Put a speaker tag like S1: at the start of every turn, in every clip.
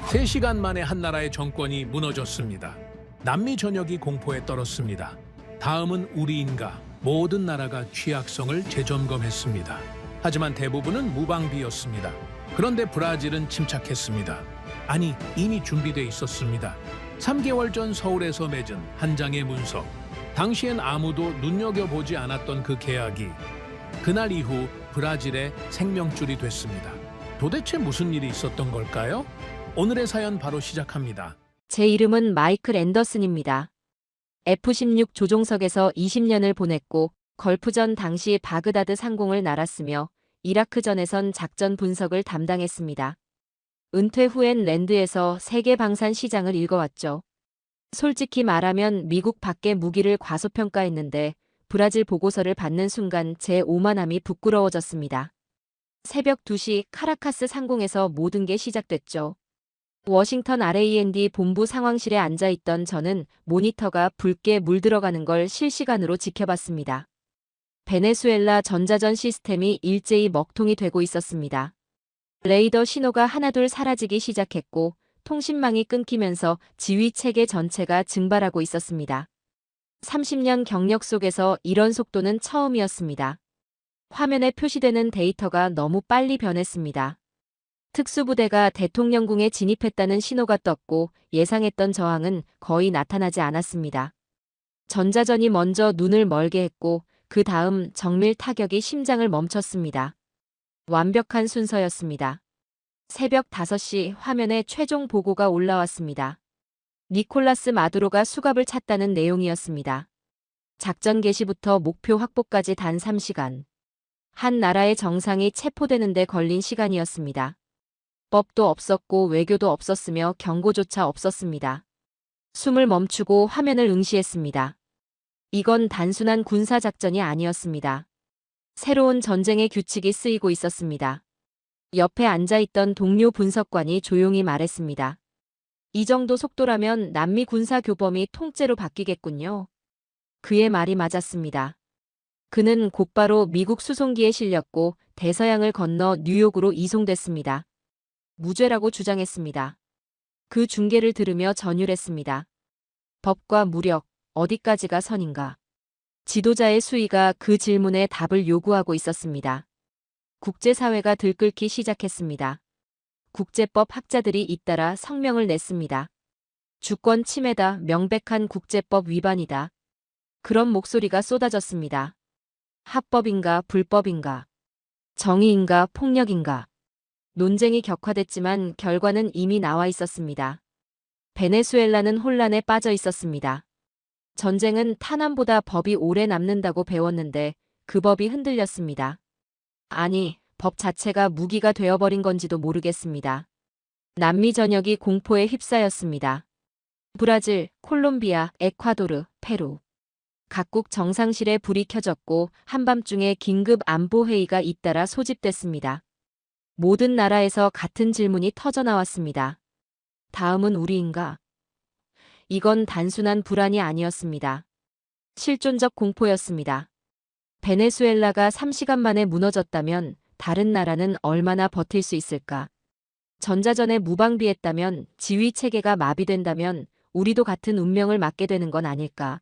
S1: 3시간 만에 한 나라의 정권이 무너졌습니다. 남미 전역이 공포에 떨었습니다. 다음은 우리인가? 모든 나라가 취약성을 재점검했습니다. 하지만 대부분은 무방비였습니다. 그런데 브라질은 침착했습니다. 아니, 이미 준비돼 있었습니다. 3개월 전 서울에서 맺은 한 장의 문서. 당시엔 아무도 눈여겨보지 않았던 그 계약이 그날 이후 브라질의 생명줄이 됐습니다. 도대체 무슨 일이 있었던 걸까요? 오늘의 사연 바로 시작합니다.
S2: 제 이름은 마이클 앤더슨입니다. F-16 조종석에서 20년을 보냈고 걸프전 당시 바그다드 상공을 날았으며 이라크전에선 작전 분석을 담당했습니다. 은퇴 후엔 랜드에서 세계 방산 시장을 읽어왔죠. 솔직히 말하면 미국 밖의 무기를 과소평가했는데 브라질 보고서를 받는 순간 제 오만함이 부끄러워졌습니다. 새벽 2시 카라카스 상공에서 모든 게 시작됐죠. 워싱턴 RAND 본부 상황실에 앉아있던 저는 모니터가 붉게 물들어가는 걸 실시간으로 지켜봤습니다. 베네수엘라 전자전 시스템이 일제히 먹통이 되고 있었습니다. 레이더 신호가 하나둘 사라지기 시작했고 통신망이 끊기면서 지휘 체계 전체가 증발하고 있었습니다. 30년 경력 속에서 이런 속도는 처음이었습니다. 화면에 표시되는 데이터가 너무 빨리 변했습니다. 특수부대가 대통령궁에 진입했다는 신호가 떴고 예상했던 저항은 거의 나타나지 않았습니다. 전자전이 먼저 눈을 멀게 했고 그 다음 정밀 타격이 심장을 멈췄습니다. 완벽한 순서였습니다. 새벽 5시 화면에 최종 보고가 올라왔습니다. 니콜라스 마두로가 수갑을 찼다는 내용이었습니다. 작전 개시부터 목표 확보까지 단 3시간. 한 나라의 정상이 체포되는 데 걸린 시간이었습니다. 법도 없었고 외교도 없었으며 경고조차 없었습니다. 숨을 멈추고 화면을 응시했습니다. 이건 단순한 군사작전이 아니었습니다. 새로운 전쟁의 규칙이 쓰이고 있었습니다. 옆에 앉아있던 동료 분석관이 조용히 말했습니다. 이 정도 속도라면 남미 군사교범이 통째로 바뀌겠군요. 그의 말이 맞았습니다. 그는 곧바로 미국 수송기에 실렸고 대서양을 건너 뉴욕으로 이송됐습니다. 무죄라고 주장했습니다. 그 중계를 들으며 전율했습니다. 법과 무력, 어디까지가 선인가? 지도자의 수위가 그 질문에 답을 요구하고 있었습니다. 국제사회가 들끓기 시작했습니다. 국제법 학자들이 잇따라 성명을 냈습니다. 주권 침해다, 명백한 국제법 위반이다. 그런 목소리가 쏟아졌습니다. 합법인가, 불법인가? 정의인가, 폭력인가? 논쟁이 격화됐지만 결과는 이미 나와 있었습니다. 베네수엘라는 혼란에 빠져 있었습니다. 전쟁은 탄환보다 법이 오래 남는다고 배웠는데 그 법이 흔들렸습니다. 아니, 법 자체가 무기가 되어버린 건지도 모르겠습니다. 남미 전역이 공포에 휩싸였습니다. 브라질, 콜롬비아, 에콰도르, 페루. 각국 정상실에 불이 켜졌고 한밤중에 긴급 안보회의가 잇따라 소집됐습니다. 모든 나라에서 같은 질문이 터져나왔습니다. 다음은 우리인가? 이건 단순한 불안이 아니었습니다. 실존적 공포였습니다. 베네수엘라가 3시간 만에 무너졌다면 다른 나라는 얼마나 버틸 수 있을까? 전자전에 무방비했다면, 지휘 체계가 마비된다면 우리도 같은 운명을 맞게 되는 건 아닐까?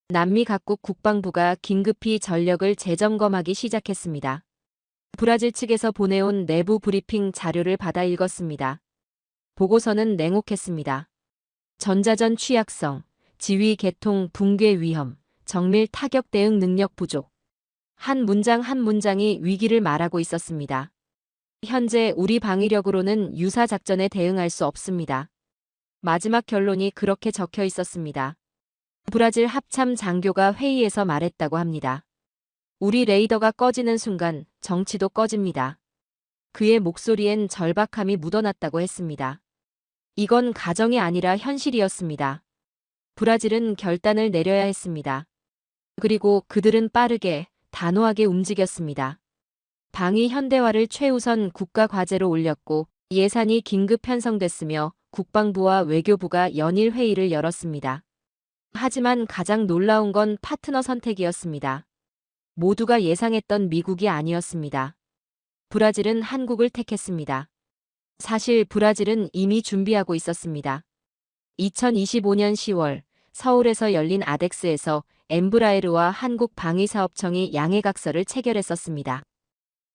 S2: 남미 각국 국방부가 긴급히 전력을 재점검하기 시작했습니다. 브라질 측에서 보내온 내부 브리핑 자료를 받아 읽었습니다. 보고서는 냉혹했습니다. 전자전 취약성, 지휘 개통 붕괴 위험, 정밀 타격 대응 능력 부족. 한 문장 한 문장이 위기를 말하고 있었습니다. 현재 우리 방위력으로는 유사 작전에 대응할 수 없습니다. 마지막 결론이 그렇게 적혀 있었습니다. 브라질 합참 장교가 회의에서 말했다고 합니다. 우리 레이더가 꺼지는 순간 정치도 꺼집니다. 그의 목소리엔 절박함이 묻어났다고 했습니다. 이건 가정이 아니라 현실이었습니다. 브라질은 결단을 내려야 했습니다. 그리고 그들은 빠르게, 단호하게 움직였습니다. 방위 현대화를 최우선 국가 과제로 올렸고 예산이 긴급 편성됐으며 국방부와 외교부가 연일 회의를 열었습니다. 하지만 가장 놀라운 건 파트너 선택이었습니다. 모두가 예상했던 미국이 아니었습니다. 브라질은 한국을 택했습니다. 사실 브라질은 이미 준비하고 있었습니다. 2025년 10월 서울에서 열린 아덱스에서 엠브라에르와 한국방위사업청이 양해각서를 체결했었습니다.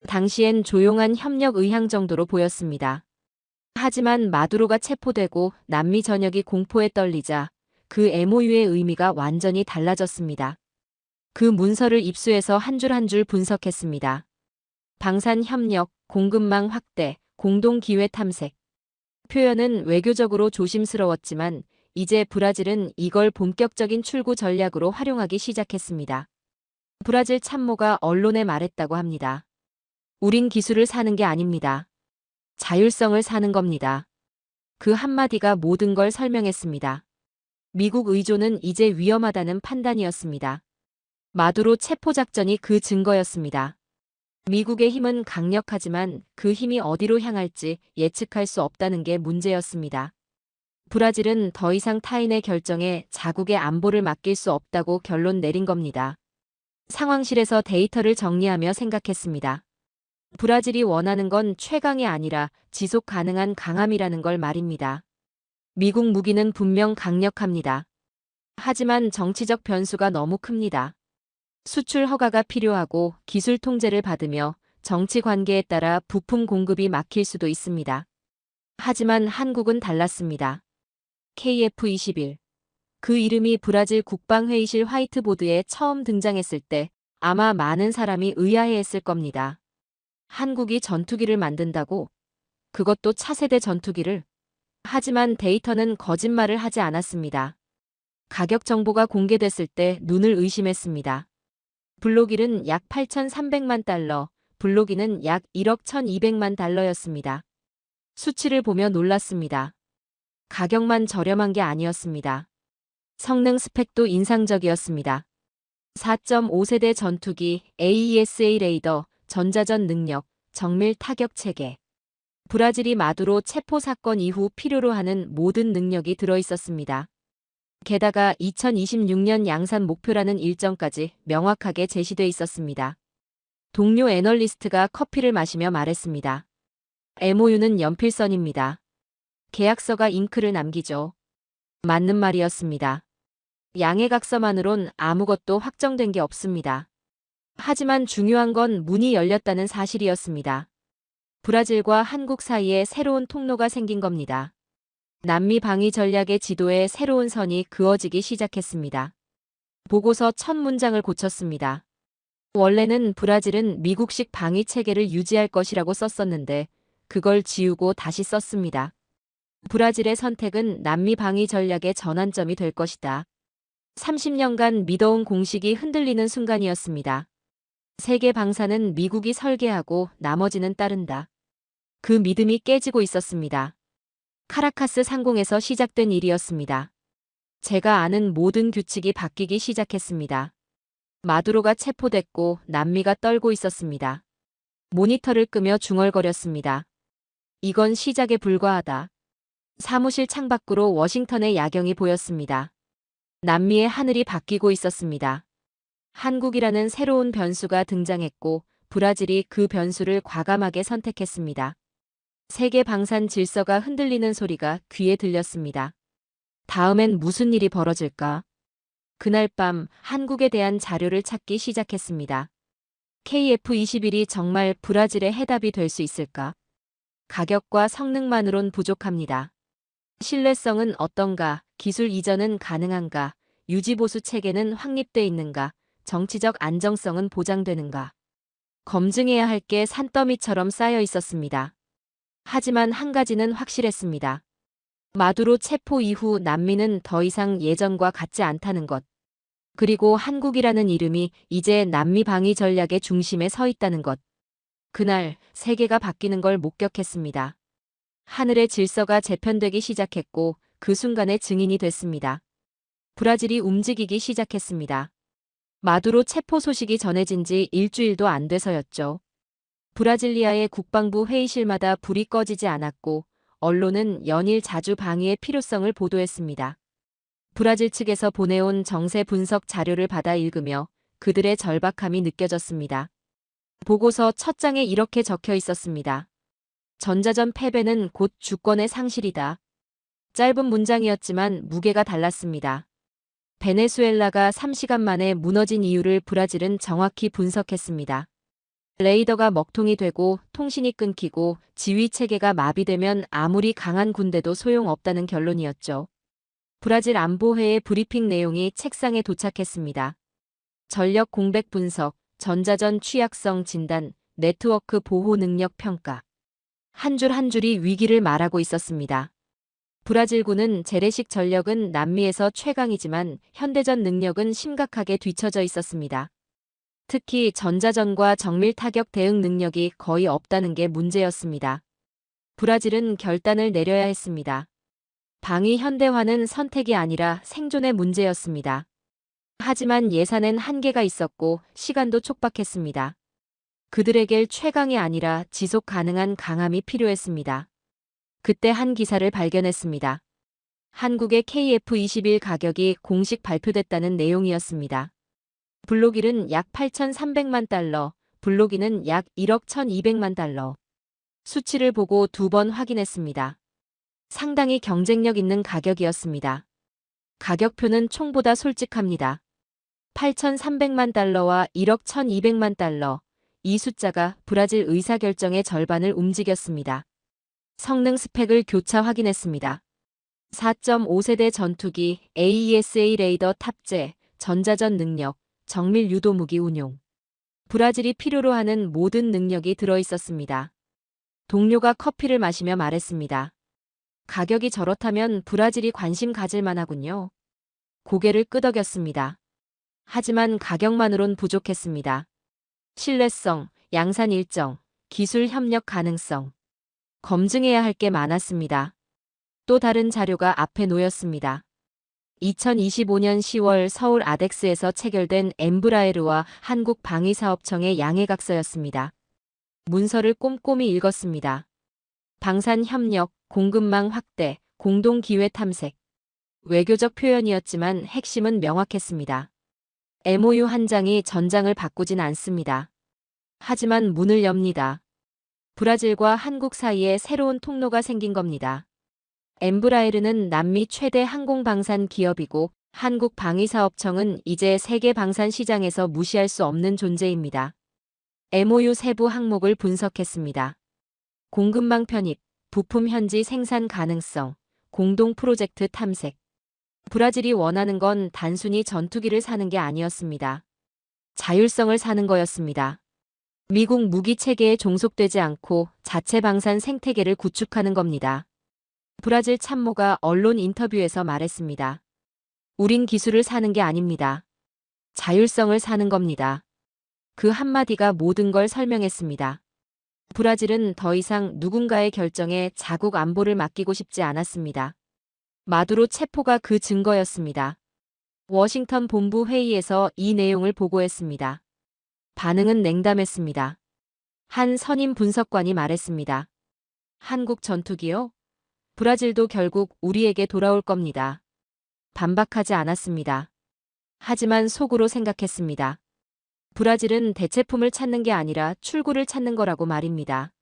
S2: 당시엔 조용한 협력 의향 정도로 보였습니다. 하지만 마두로가 체포되고 남미 전역이 공포에 떨리자 그 MOU의 의미가 완전히 달라졌습니다. 그 문서를 입수해서 한 줄 한 줄 분석했습니다. 방산 협력, 공급망 확대, 공동 기회 탐색. 표현은 외교적으로 조심스러웠지만 이제 브라질은 이걸 본격적인 출구 전략으로 활용하기 시작했습니다. 브라질 참모가 언론에 말했다고 합니다. 우린 기술을 사는 게 아닙니다. 자율성을 사는 겁니다. 그 한마디가 모든 걸 설명했습니다. 미국 의존은 이제 위험하다는 판단이었습니다. 마두로 체포작전이 그 증거였습니다. 미국의 힘은 강력하지만 그 힘이 어디로 향할지 예측할 수 없다는 게 문제였습니다. 브라질은 더 이상 타인의 결정에 자국의 안보를 맡길 수 없다고 결론 내린 겁니다. 상황실에서 데이터를 정리하며 생각했습니다. 브라질이 원하는 건 최강이 아니라 지속 가능한 강함이라는 걸 말입니다. 미국 무기는 분명 강력합니다. 하지만 정치적 변수가 너무 큽니다. 수출 허가가 필요하고 기술 통제를 받으며 정치 관계에 따라 부품 공급이 막힐 수도 있습니다. 하지만 한국은 달랐습니다. KF-21. 그 이름이 브라질 국방회의실 화이트보드에 처음 등장했을 때 아마 많은 사람이 의아해했을 겁니다. 한국이 전투기를 만든다고? 그것도 차세대 전투기를? 하지만 데이터는 거짓말을 하지 않았습니다. 가격 정보가 공개됐을 때 눈을 의심했습니다. 블로길은 약 8,300만 달러, 블로기는 약 1억 1,200만 달러였습니다. 수치를 보며 놀랐습니다. 가격만 저렴한 게 아니었습니다. 성능 스펙도 인상적이었습니다. 4.5세대 전투기, AESA 레이더, 전자전 능력, 정밀 타격 체계. 브라질이 마두로 체포 사건 이후 필요로 하는 모든 능력이 들어있었습니다. 게다가 2026년 양산 목표라는 일정까지 명확하게 제시돼 있었습니다. 동료 애널리스트가 커피를 마시며 말했습니다. MOU는 연필선입니다. 계약서가 잉크를 남기죠. 맞는 말이었습니다. 양해각서만으론 아무것도 확정된 게 없습니다. 하지만 중요한 건 문이 열렸다는 사실이었습니다. 브라질과 한국 사이에 새로운 통로가 생긴 겁니다. 남미 방위 전략의 지도에 새로운 선이 그어지기 시작했습니다. 보고서 첫 문장을 고쳤습니다. 원래는 브라질은 미국식 방위 체계를 유지할 것이라고 썼었는데 그걸 지우고 다시 썼습니다. 브라질의 선택은 남미 방위 전략의 전환점이 될 것이다. 30년간 믿어온 공식이 흔들리는 순간이었습니다. 세계 방사는 미국이 설계하고 나머지는 따른다. 그 믿음이 깨지고 있었습니다. 카라카스 상공에서 시작된 일이었습니다. 제가 아는 모든 규칙이 바뀌기 시작했습니다. 마두로가 체포됐고 남미가 떨고 있었습니다. 모니터를 끄며 중얼거렸습니다. 이건 시작에 불과하다. 사무실 창밖으로 워싱턴의 야경이 보였습니다. 남미의 하늘이 바뀌고 있었습니다. 한국이라는 새로운 변수가 등장했고 브라질이 그 변수를 과감하게 선택했습니다. 세계 방산 질서가 흔들리는 소리가 귀에 들렸습니다. 다음엔 무슨 일이 벌어질까? 그날 밤 한국에 대한 자료를 찾기 시작했습니다. KF-21이 정말 브라질의 해답이 될 수 있을까? 가격과 성능만으론 부족합니다. 신뢰성은 어떤가? 기술 이전은 가능한가? 유지보수 체계는 확립돼 있는가? 정치적 안정성은 보장되는가? 검증해야 할 게 산더미처럼 쌓여 있었습니다. 하지만 한 가지는 확실했습니다. 마두로 체포 이후 남미는 더 이상 예전과 같지 않다는 것. 그리고 한국이라는 이름이 이제 남미 방위 전략의 중심에 서 있다는 것. 그날 세계가 바뀌는 걸 목격했습니다. 하늘의 질서가 재편되기 시작했고 그 순간의 증인이 됐습니다. 브라질이 움직이기 시작했습니다. 마두로 체포 소식이 전해진 지 일주일도 안 돼서였죠. 브라질리아의 국방부 회의실마다 불이 꺼지지 않았고 언론은 연일 자주 방위의 필요성을 보도했습니다. 브라질 측에서 보내온 정세 분석 자료를 받아 읽으며 그들의 절박함이 느껴졌습니다. 보고서 첫 장에 이렇게 적혀 있었습니다. 전자전 패배는 곧 주권의 상실이다. 짧은 문장이었지만 무게가 달랐습니다. 베네수엘라가 3시간 만에 무너진 이유를 브라질은 정확히 분석했습니다. 레이더가 먹통이 되고 통신이 끊기고 지휘 체계가 마비되면 아무리 강한 군대도 소용없다는 결론이었죠. 브라질 안보회의 브리핑 내용이 책상에 도착했습니다. 전력 공백 분석, 전자전 취약성 진단, 네트워크 보호 능력 평가. 한 줄 한 줄이 위기를 말하고 있었습니다. 브라질군은 재래식 전력은 남미에서 최강이지만 현대전 능력은 심각하게 뒤처져 있었습니다. 특히 전자전과 정밀 타격 대응 능력이 거의 없다는 게 문제였습니다. 브라질은 결단을 내려야 했습니다. 방위 현대화는 선택이 아니라 생존의 문제였습니다. 하지만 예산엔 한계가 있었고 시간도 촉박했습니다. 그들에게 최강이 아니라 지속 가능한 강함이 필요했습니다. 그때 한 기사를 발견했습니다. 한국의 KF-21 가격이 공식 발표됐다는 내용이었습니다. 블록1은 약 8,300만 달러, 블록2는 약 1억 1,200만 달러. 수치를 보고 2번 확인했습니다. 상당히 경쟁력 있는 가격이었습니다. 가격표는 총보다 솔직합니다. 8,300만 달러와 1억 1,200만 달러. 이 숫자가 브라질 의사결정의 절반을 움직였습니다. 성능 스펙을 교차 확인했습니다. 4.5세대 전투기, AESA 레이더 탑재, 전자전 능력, 정밀 유도무기 운용. 브라질이 필요로 하는 모든 능력이 들어있었습니다. 동료가 커피를 마시며 말했습니다. 가격이 저렇다면 브라질이 관심 가질 만하군요. 고개를 끄덕였습니다. 하지만 가격만으론 부족했습니다. 신뢰성, 양산 일정, 기술 협력 가능성. 검증해야 할 게 많았습니다. 또 다른 자료가 앞에 놓였습니다. 2025년 10월 서울 아덱스에서 체결된 엠브라에르와 한국방위사업청의 양해각서였습니다. 문서를 꼼꼼히 읽었습니다. 방산협력, 공급망 확대, 공동기회 탐색. 외교적 표현이었지만 핵심은 명확했습니다. MOU 한 장이 전장을 바꾸진 않습니다. 하지만 문을 엽니다. 브라질과 한국 사이에 새로운 통로가 생긴 겁니다. 엠브라에르는 남미 최대 항공방산 기업이고 한국방위사업청은 이제 세계 방산 시장에서 무시할 수 없는 존재입니다. MOU 세부 항목을 분석했습니다. 공급망 편입, 부품 현지 생산 가능성, 공동 프로젝트 탐색. 브라질이 원하는 건 단순히 전투기를 사는 게 아니었습니다. 자율성을 사는 거였습니다. 미국 무기 체계에 종속되지 않고 자체 방산 생태계를 구축하는 겁니다. 브라질 참모가 언론 인터뷰에서 말했습니다. 우린 기술을 사는 게 아닙니다. 자율성을 사는 겁니다. 그 한마디가 모든 걸 설명했습니다. 브라질은 더 이상 누군가의 결정에 자국 안보를 맡기고 싶지 않았습니다. 마두로 체포가 그 증거였습니다. 워싱턴 본부 회의에서 이 내용을 보고했습니다. 반응은 냉담했습니다. 한 선임 분석관이 말했습니다. 한국 전투기요? 브라질도 결국 우리에게 돌아올 겁니다. 반박하지 않았습니다. 하지만 속으로 생각했습니다. 브라질은 대체품을 찾는 게 아니라 출구를 찾는 거라고 말입니다.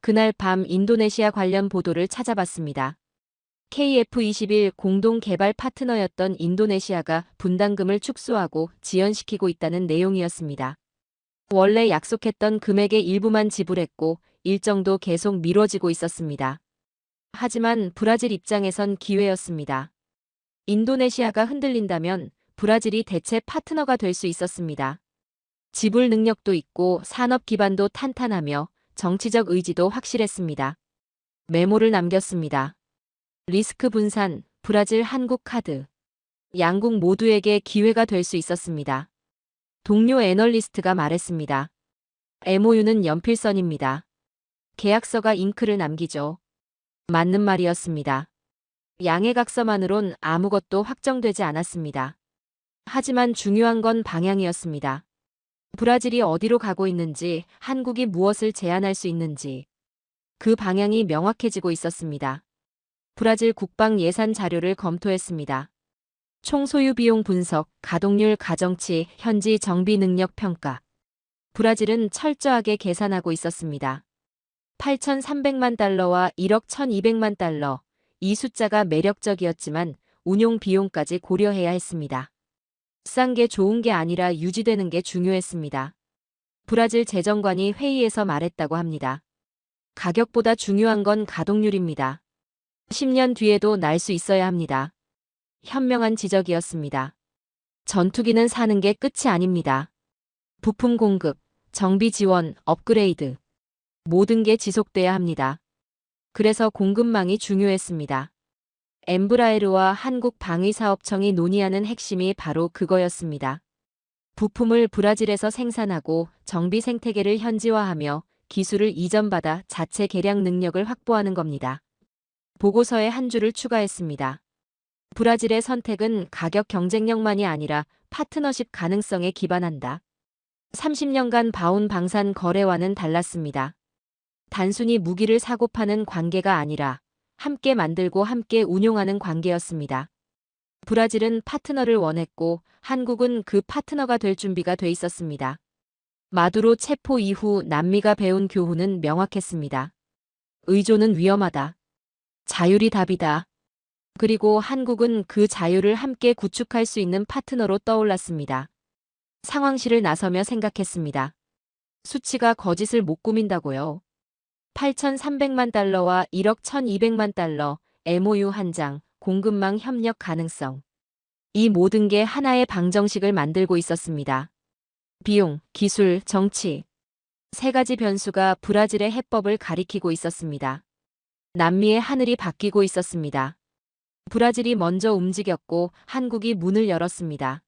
S2: 그날 밤 인도네시아 관련 보도를 찾아봤습니다. KF-21 공동 개발 파트너였던 인도네시아가 분담금을 축소하고 지연시키고 있다는 내용이었습니다. 원래 약속했던 금액의 일부만 지불했고 일정도 계속 미뤄지고 있었습니다. 하지만 브라질 입장에선 기회였습니다. 인도네시아가 흔들린다면 브라질이 대체 파트너가 될 수 있었습니다. 지불 능력도 있고 산업 기반도 탄탄하며 정치적 의지도 확실했습니다. 메모를 남겼습니다. 리스크 분산, 브라질 한국 카드. 양국 모두에게 기회가 될 수 있었습니다. 동료 애널리스트가 말했습니다. MOU는 연필선입니다. 계약서가 잉크를 남기죠. 맞는 말이었습니다. 양해각서만으론 아무것도 확정되지 않았습니다. 하지만 중요한 건 방향이었습니다. 브라질이 어디로 가고 있는지, 한국이 무엇을 제안할 수 있는지. 그 방향이 명확해지고 있었습니다. 브라질 국방 예산 자료를 검토했습니다. 총 소유 비용 분석, 가동률 가정치, 현지 정비 능력 평가. 브라질은 철저하게 계산하고 있었습니다. 8,300만 달러와 1억 1,200만 달러. 이 숫자가 매력적이었지만 운용 비용까지 고려해야 했습니다. 싼 게 좋은 게 아니라 유지되는 게 중요했습니다. 브라질 재정관이 회의에서 말했다고 합니다. 가격보다 중요한 건 가동률입니다. 10년 뒤에도 날 수 있어야 합니다. 현명한 지적이었습니다. 전투기는 사는 게 끝이 아닙니다. 부품 공급, 정비 지원, 업그레이드. 모든 게 지속돼야 합니다. 그래서 공급망이 중요했습니다. 엠브라에르와 한국방위사업청이 논의하는 핵심이 바로 그거였습니다. 부품을 브라질에서 생산하고 정비 생태계를 현지화하며 기술을 이전받아 자체 개량 능력을 확보하는 겁니다. 보고서에 한 줄을 추가했습니다. 브라질의 선택은 가격 경쟁력만이 아니라 파트너십 가능성에 기반한다. 30년간 봐온 방산 거래와는 달랐습니다. 단순히 무기를 사고 파는 관계가 아니라 함께 만들고 함께 운용하는 관계였습니다. 브라질은 파트너를 원했고 한국은 그 파트너가 될 준비가 돼 있었습니다. 마두로 체포 이후 남미가 배운 교훈은 명확했습니다. 의존은 위험하다. 자율이 답이다. 그리고 한국은 그 자유를 함께 구축할 수 있는 파트너로 떠올랐습니다. 상황실을 나서며 생각했습니다. 수치가 거짓을 못 꾸민다고요. 8,300만 달러와 1억 1,200만 달러, MOU 한 장, 공급망 협력 가능성. 이 모든 게 하나의 방정식을 만들고 있었습니다. 비용, 기술, 정치. 세 가지 변수가 브라질의 해법을 가리키고 있었습니다. 남미의 하늘이 바뀌고 있었습니다. 브라질이 먼저 움직였고 한국이 문을 열었습니다.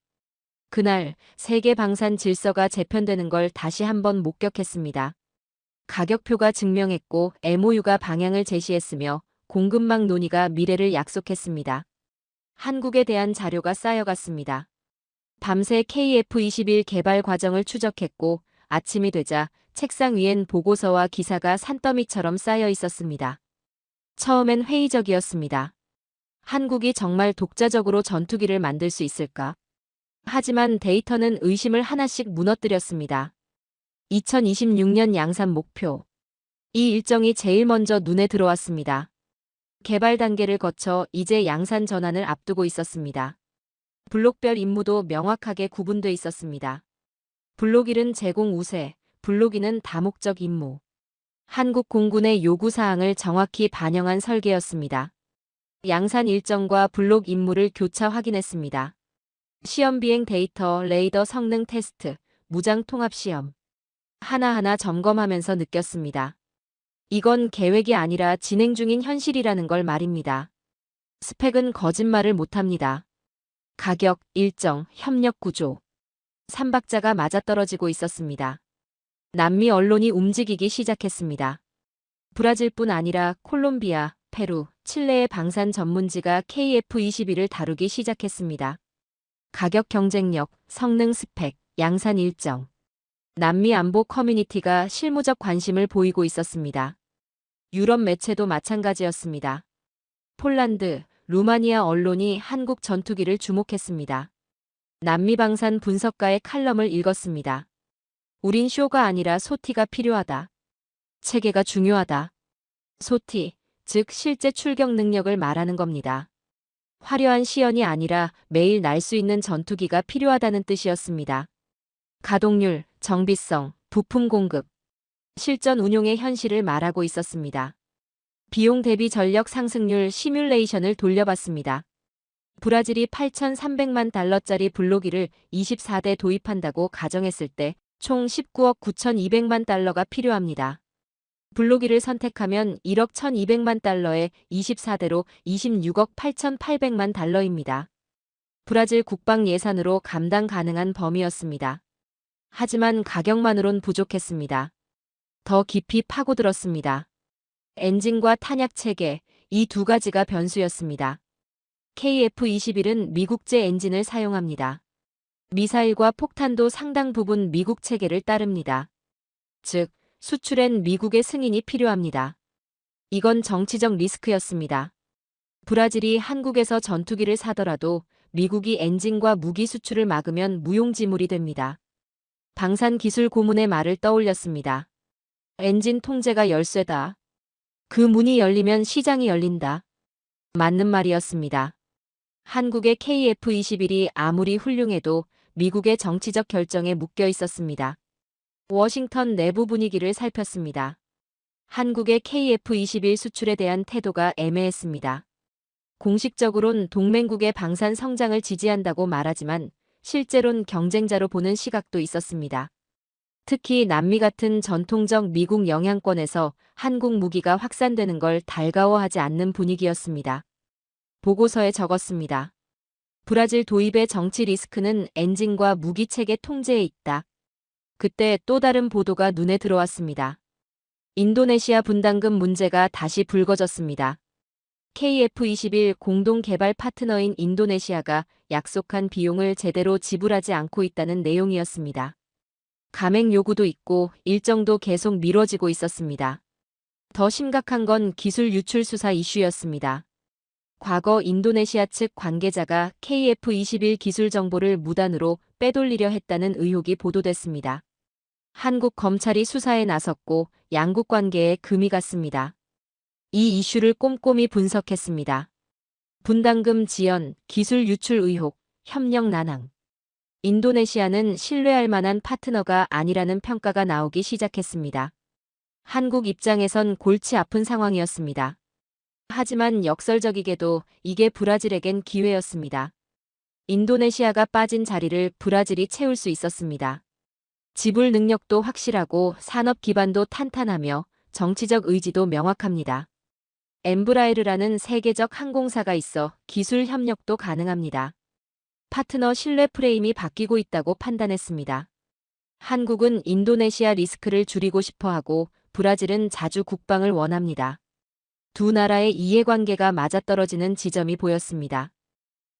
S2: 그날 세계 방산 질서가 재편되는 걸 다시 한번 목격했습니다. 가격표가 증명했고 MOU가 방향을 제시했으며 공급망 논의가 미래를 약속했습니다. 한국에 대한 자료가 쌓여갔습니다. 밤새 KF-21 개발 과정을 추적했고 아침이 되자 책상 위엔 보고서와 기사가 산더미처럼 쌓여 있었습니다. 처음엔 회의적이었습니다. 한국이 정말 독자적으로 전투기를 만들 수 있을까? 하지만 데이터는 의심을 하나씩 무너뜨렸습니다. 2026년 양산 목표. 이 일정이 제일 먼저 눈에 들어왔습니다. 개발 단계를 거쳐 이제 양산 전환을 앞두고 있었습니다. 블록별 임무도 명확하게 구분돼 있었습니다. 블록 1은 제공 우세, 블록 2는 다목적 임무. 한국 공군의 요구사항을 정확히 반영한 설계였습니다. 양산 일정과 블록 임무를 교차 확인했습니다. 시험 비행 데이터, 레이더 성능 테스트, 무장 통합 시험. 하나하나 점검하면서 느꼈습니다. 이건 계획이 아니라 진행 중인 현실이라는 걸 말입니다. 스펙은 거짓말을 못합니다. 가격, 일정, 협력 구조. 삼박자가 맞아떨어지고 있었습니다. 남미 언론이 움직이기 시작했습니다. 브라질뿐 아니라 콜롬비아, 페루, 칠레의 방산 전문지가 KF-21을 다루기 시작했습니다. 가격 경쟁력, 성능 스펙, 양산 일정. 남미 안보 커뮤니티가 실무적 관심을 보이고 있었습니다. 유럽 매체도 마찬가지였습니다. 폴란드, 루마니아 언론이 한국 전투기를 주목했습니다. 남미 방산 분석가의 칼럼을 읽었습니다. 우린 쇼가 아니라 소티가 필요하다. 체계가 중요하다. 소티, 즉 실제 출격 능력을 말하는 겁니다. 화려한 시연이 아니라 매일 날 수 있는 전투기가 필요하다는 뜻이었습니다. 가동률, 정비성, 부품 공급. 실전 운용의 현실을 말하고 있었습니다. 비용 대비 전력 상승률 시뮬레이션을 돌려봤습니다. 브라질이 8,300만 달러짜리 블록1을 24대 도입한다고 가정했을 때 총 19억 9,200만 달러가 필요합니다. 블록1을 선택하면 1억 1,200만 달러에 24대로 26억 8,800만 달러입니다. 브라질 국방 예산으로 감당 가능한 범위였습니다. 하지만 가격만으론 부족했습니다. 더 깊이 파고들었습니다. 엔진과 탄약 체계, 이 두 가지가 변수였습니다. KF-21은 미국제 엔진을 사용합니다. 미사일과 폭탄도 상당 부분 미국 체계를 따릅니다. 즉, 수출엔 미국의 승인이 필요합니다. 이건 정치적 리스크였습니다. 브라질이 한국에서 전투기를 사더라도 미국이 엔진과 무기 수출을 막으면 무용지물이 됩니다. 방산 기술 고문의 말을 떠올렸습니다. 엔진 통제가 열쇠다. 그 문이 열리면 시장이 열린다. 맞는 말이었습니다. 한국의 KF-21이 아무리 훌륭해도 미국의 정치적 결정에 묶여 있었습니다. 워싱턴 내부 분위기를 살폈습니다. 한국의 KF-21 수출에 대한 태도가 애매했습니다. 공식적으론 동맹국의 방산 성장을 지지한다고 말하지만 실제론 경쟁자로 보는 시각도 있었습니다. 특히 남미 같은 전통적 미국 영향권에서 한국 무기가 확산되는 걸 달가워하지 않는 분위기였습니다. 보고서에 적었습니다. 브라질 도입의 정치 리스크는 엔진과 무기 체계 통제에 있다. 그때 또 다른 보도가 눈에 들어왔습니다. 인도네시아 분담금 문제가 다시 불거졌습니다. KF-21 공동 개발 파트너인 인도네시아가 약속한 비용을 제대로 지불하지 않고 있다는 내용이었습니다. 감행 요구도 있고 일정도 계속 미뤄지고 있었습니다. 더 심각한 건 기술 유출 수사 이슈였습니다. 과거 인도네시아 측 관계자가 KF-21 기술 정보를 무단으로 빼돌리려 했다는 의혹이 보도됐습니다. 한국 검찰이 수사에 나섰고 양국 관계에 금이 갔습니다. 이 이슈를 꼼꼼히 분석했습니다. 분담금 지연, 기술 유출 의혹, 협력 난항. 인도네시아는 신뢰할 만한 파트너가 아니라는 평가가 나오기 시작했습니다. 한국 입장에선 골치 아픈 상황이었습니다. 하지만 역설적이게도 이게 브라질에겐 기회였습니다. 인도네시아가 빠진 자리를 브라질이 채울 수 있었습니다. 지불 능력도 확실하고 산업 기반도 탄탄하며 정치적 의지도 명확합니다. 엠브라에르라는 세계적 항공사가 있어 기술 협력도 가능합니다. 파트너 신뢰 프레임이 바뀌고 있다고 판단했습니다. 한국은 인도네시아 리스크를 줄이고 싶어하고 브라질은 자주 국방을 원합니다. 두 나라의 이해관계가 맞아떨어지는 지점이 보였습니다.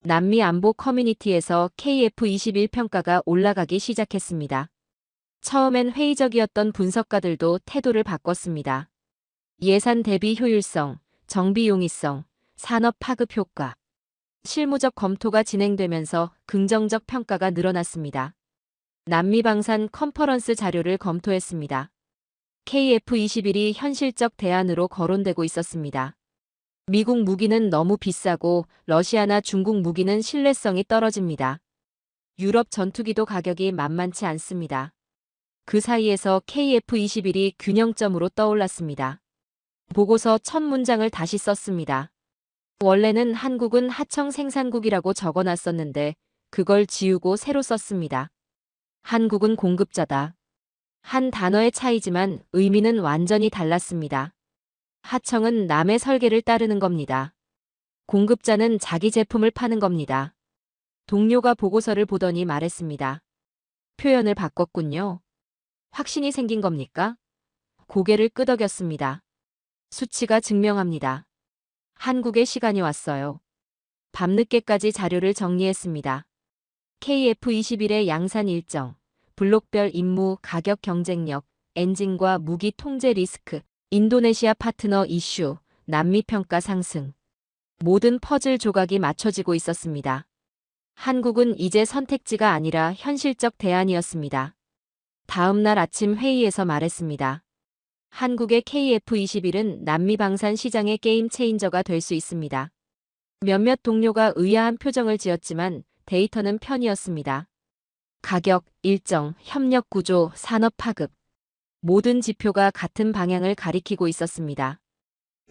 S2: 남미 안보 커뮤니티에서 KF-21 평가가 올라가기 시작했습니다. 처음엔 회의적이었던 분석가들도 태도를 바꿨습니다. 예산 대비 효율성, 정비 용이성, 산업 파급 효과. 실무적 검토가 진행되면서 긍정적 평가가 늘어났습니다. 남미 방산 컨퍼런스 자료를 검토했습니다. KF-21이 현실적 대안으로 거론되고 있었습니다. 미국 무기는 너무 비싸고 러시아나 중국 무기는 신뢰성이 떨어집니다. 유럽 전투기도 가격이 만만치 않습니다. 그 사이에서 KF-21이 균형점으로 떠올랐습니다. 보고서 첫 문장을 다시 썼습니다. 원래는 한국은 하청 생산국이라고 적어놨었는데 그걸 지우고 새로 썼습니다. 한국은 공급자다. 한 단어의 차이지만 의미는 완전히 달랐습니다. 하청은 남의 설계를 따르는 겁니다. 공급자는 자기 제품을 파는 겁니다. 동료가 보고서를 보더니 말했습니다. 표현을 바꿨군요. 확신이 생긴 겁니까? 고개를 끄덕였습니다. 수치가 증명합니다. 한국의 시간이 왔어요. 밤늦게까지 자료를 정리했습니다. KF-21의 양산 일정, 블록별 임무, 가격 경쟁력, 엔진과 무기 통제 리스크, 인도네시아 파트너 이슈, 남미 평가 상승. 모든 퍼즐 조각이 맞춰지고 있었습니다. 한국은 이제 선택지가 아니라 현실적 대안이었습니다. 다음 날 아침 회의에서 말했습니다. 한국의 KF-21은 남미 방산 시장의 게임 체인저가 될 수 있습니다. 몇몇 동료가 의아한 표정을 지었지만 데이터는 편이었습니다. 가격, 일정, 협력 구조, 산업 파급. 모든 지표가 같은 방향을 가리키고 있었습니다.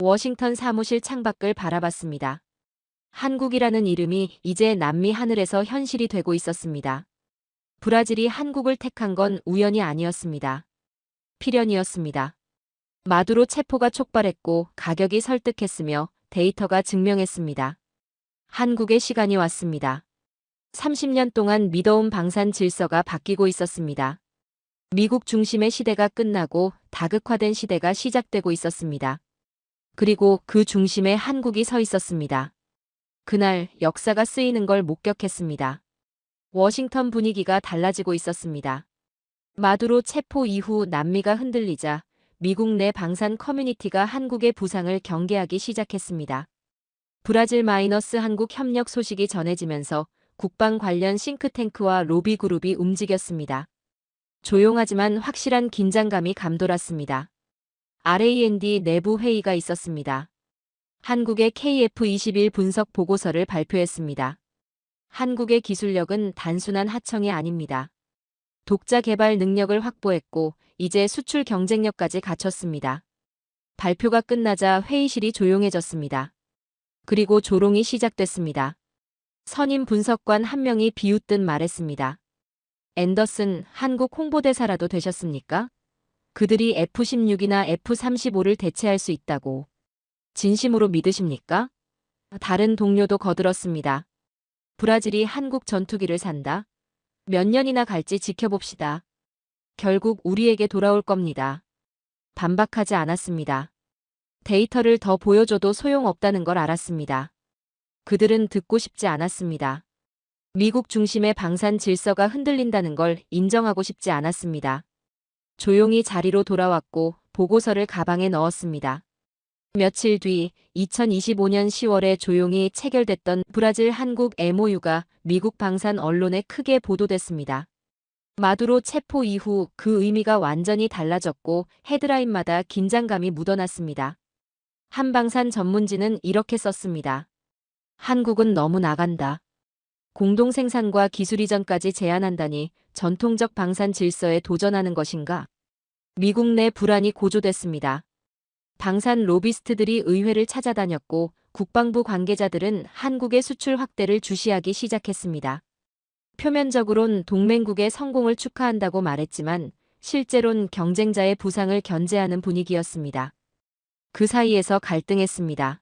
S2: 워싱턴 사무실 창밖을 바라봤습니다. 한국이라는 이름이 이제 남미 하늘에서 현실이 되고 있었습니다. 브라질이 한국을 택한 건 우연이 아니었습니다. 필연이었습니다. 마두로 체포가 촉발했고 가격이 설득했으며 데이터가 증명했습니다. 한국의 시간이 왔습니다. 30년 동안 믿어온 방산 질서가 바뀌고 있었습니다. 미국 중심의 시대가 끝나고 다극화된 시대가 시작되고 있었습니다. 그리고 그 중심에 한국이 서 있었습니다. 그날 역사가 쓰이는 걸 목격했습니다. 워싱턴 분위기가 달라지고 있었습니다. 마두로 체포 이후 남미가 흔들리자 미국 내 방산 커뮤니티가 한국의 부상을 경계하기 시작했습니다. 브라질 마이너스 한국 협력 소식이 전해지면서 국방 관련 싱크탱크와 로비 그룹이 움직였습니다. 조용하지만 확실한 긴장감이 감돌았습니다. RAND 내부 회의가 있었습니다. 한국의 KF-21 분석 보고서를 발표했습니다. 한국의 기술력은 단순한 하청이 아닙니다. 독자 개발 능력을 확보했고 이제 수출 경쟁력까지 갖췄습니다. 발표가 끝나자 회의실이 조용해졌습니다. 그리고 조롱이 시작됐습니다. 선임 분석관 한 명이 비웃듯 말했습니다. 앤더슨, 한국 홍보대사라도 되셨습니까? 그들이 F-16이나 F-35를 대체할 수 있다고. 진심으로 믿으십니까? 다른 동료도 거들었습니다. 브라질이 한국 전투기를 산다? 몇 년이나 갈지 지켜봅시다. 결국 우리에게 돌아올 겁니다. 반박하지 않았습니다. 데이터를 더 보여줘도 소용없다는 걸 알았습니다. 그들은 듣고 싶지 않았습니다. 미국 중심의 방산 질서가 흔들린다는 걸 인정하고 싶지 않았습니다. 조용히 자리로 돌아왔고 보고서를 가방에 넣었습니다. 며칠 뒤 2025년 10월에 조용히 체결됐던 브라질 한국 MOU가 미국 방산 언론에 크게 보도됐습니다. 마두로 체포 이후 그 의미가 완전히 달라졌고 헤드라인마다 긴장감이 묻어났습니다. 한방산 전문지는 이렇게 썼습니다. 한국은 너무 나간다. 공동 생산과 기술 이전까지 제한한다니 전통적 방산 질서에 도전하는 것인가? 미국 내 불안이 고조됐습니다. 방산 로비스트들이 의회를 찾아다녔고 국방부 관계자들은 한국의 수출 확대를 주시하기 시작했습니다. 표면적으론 동맹국의 성공을 축하한다고 말했지만 실제론 경쟁자의 부상을 견제하는 분위기였습니다. 그 사이에서 갈등했습니다.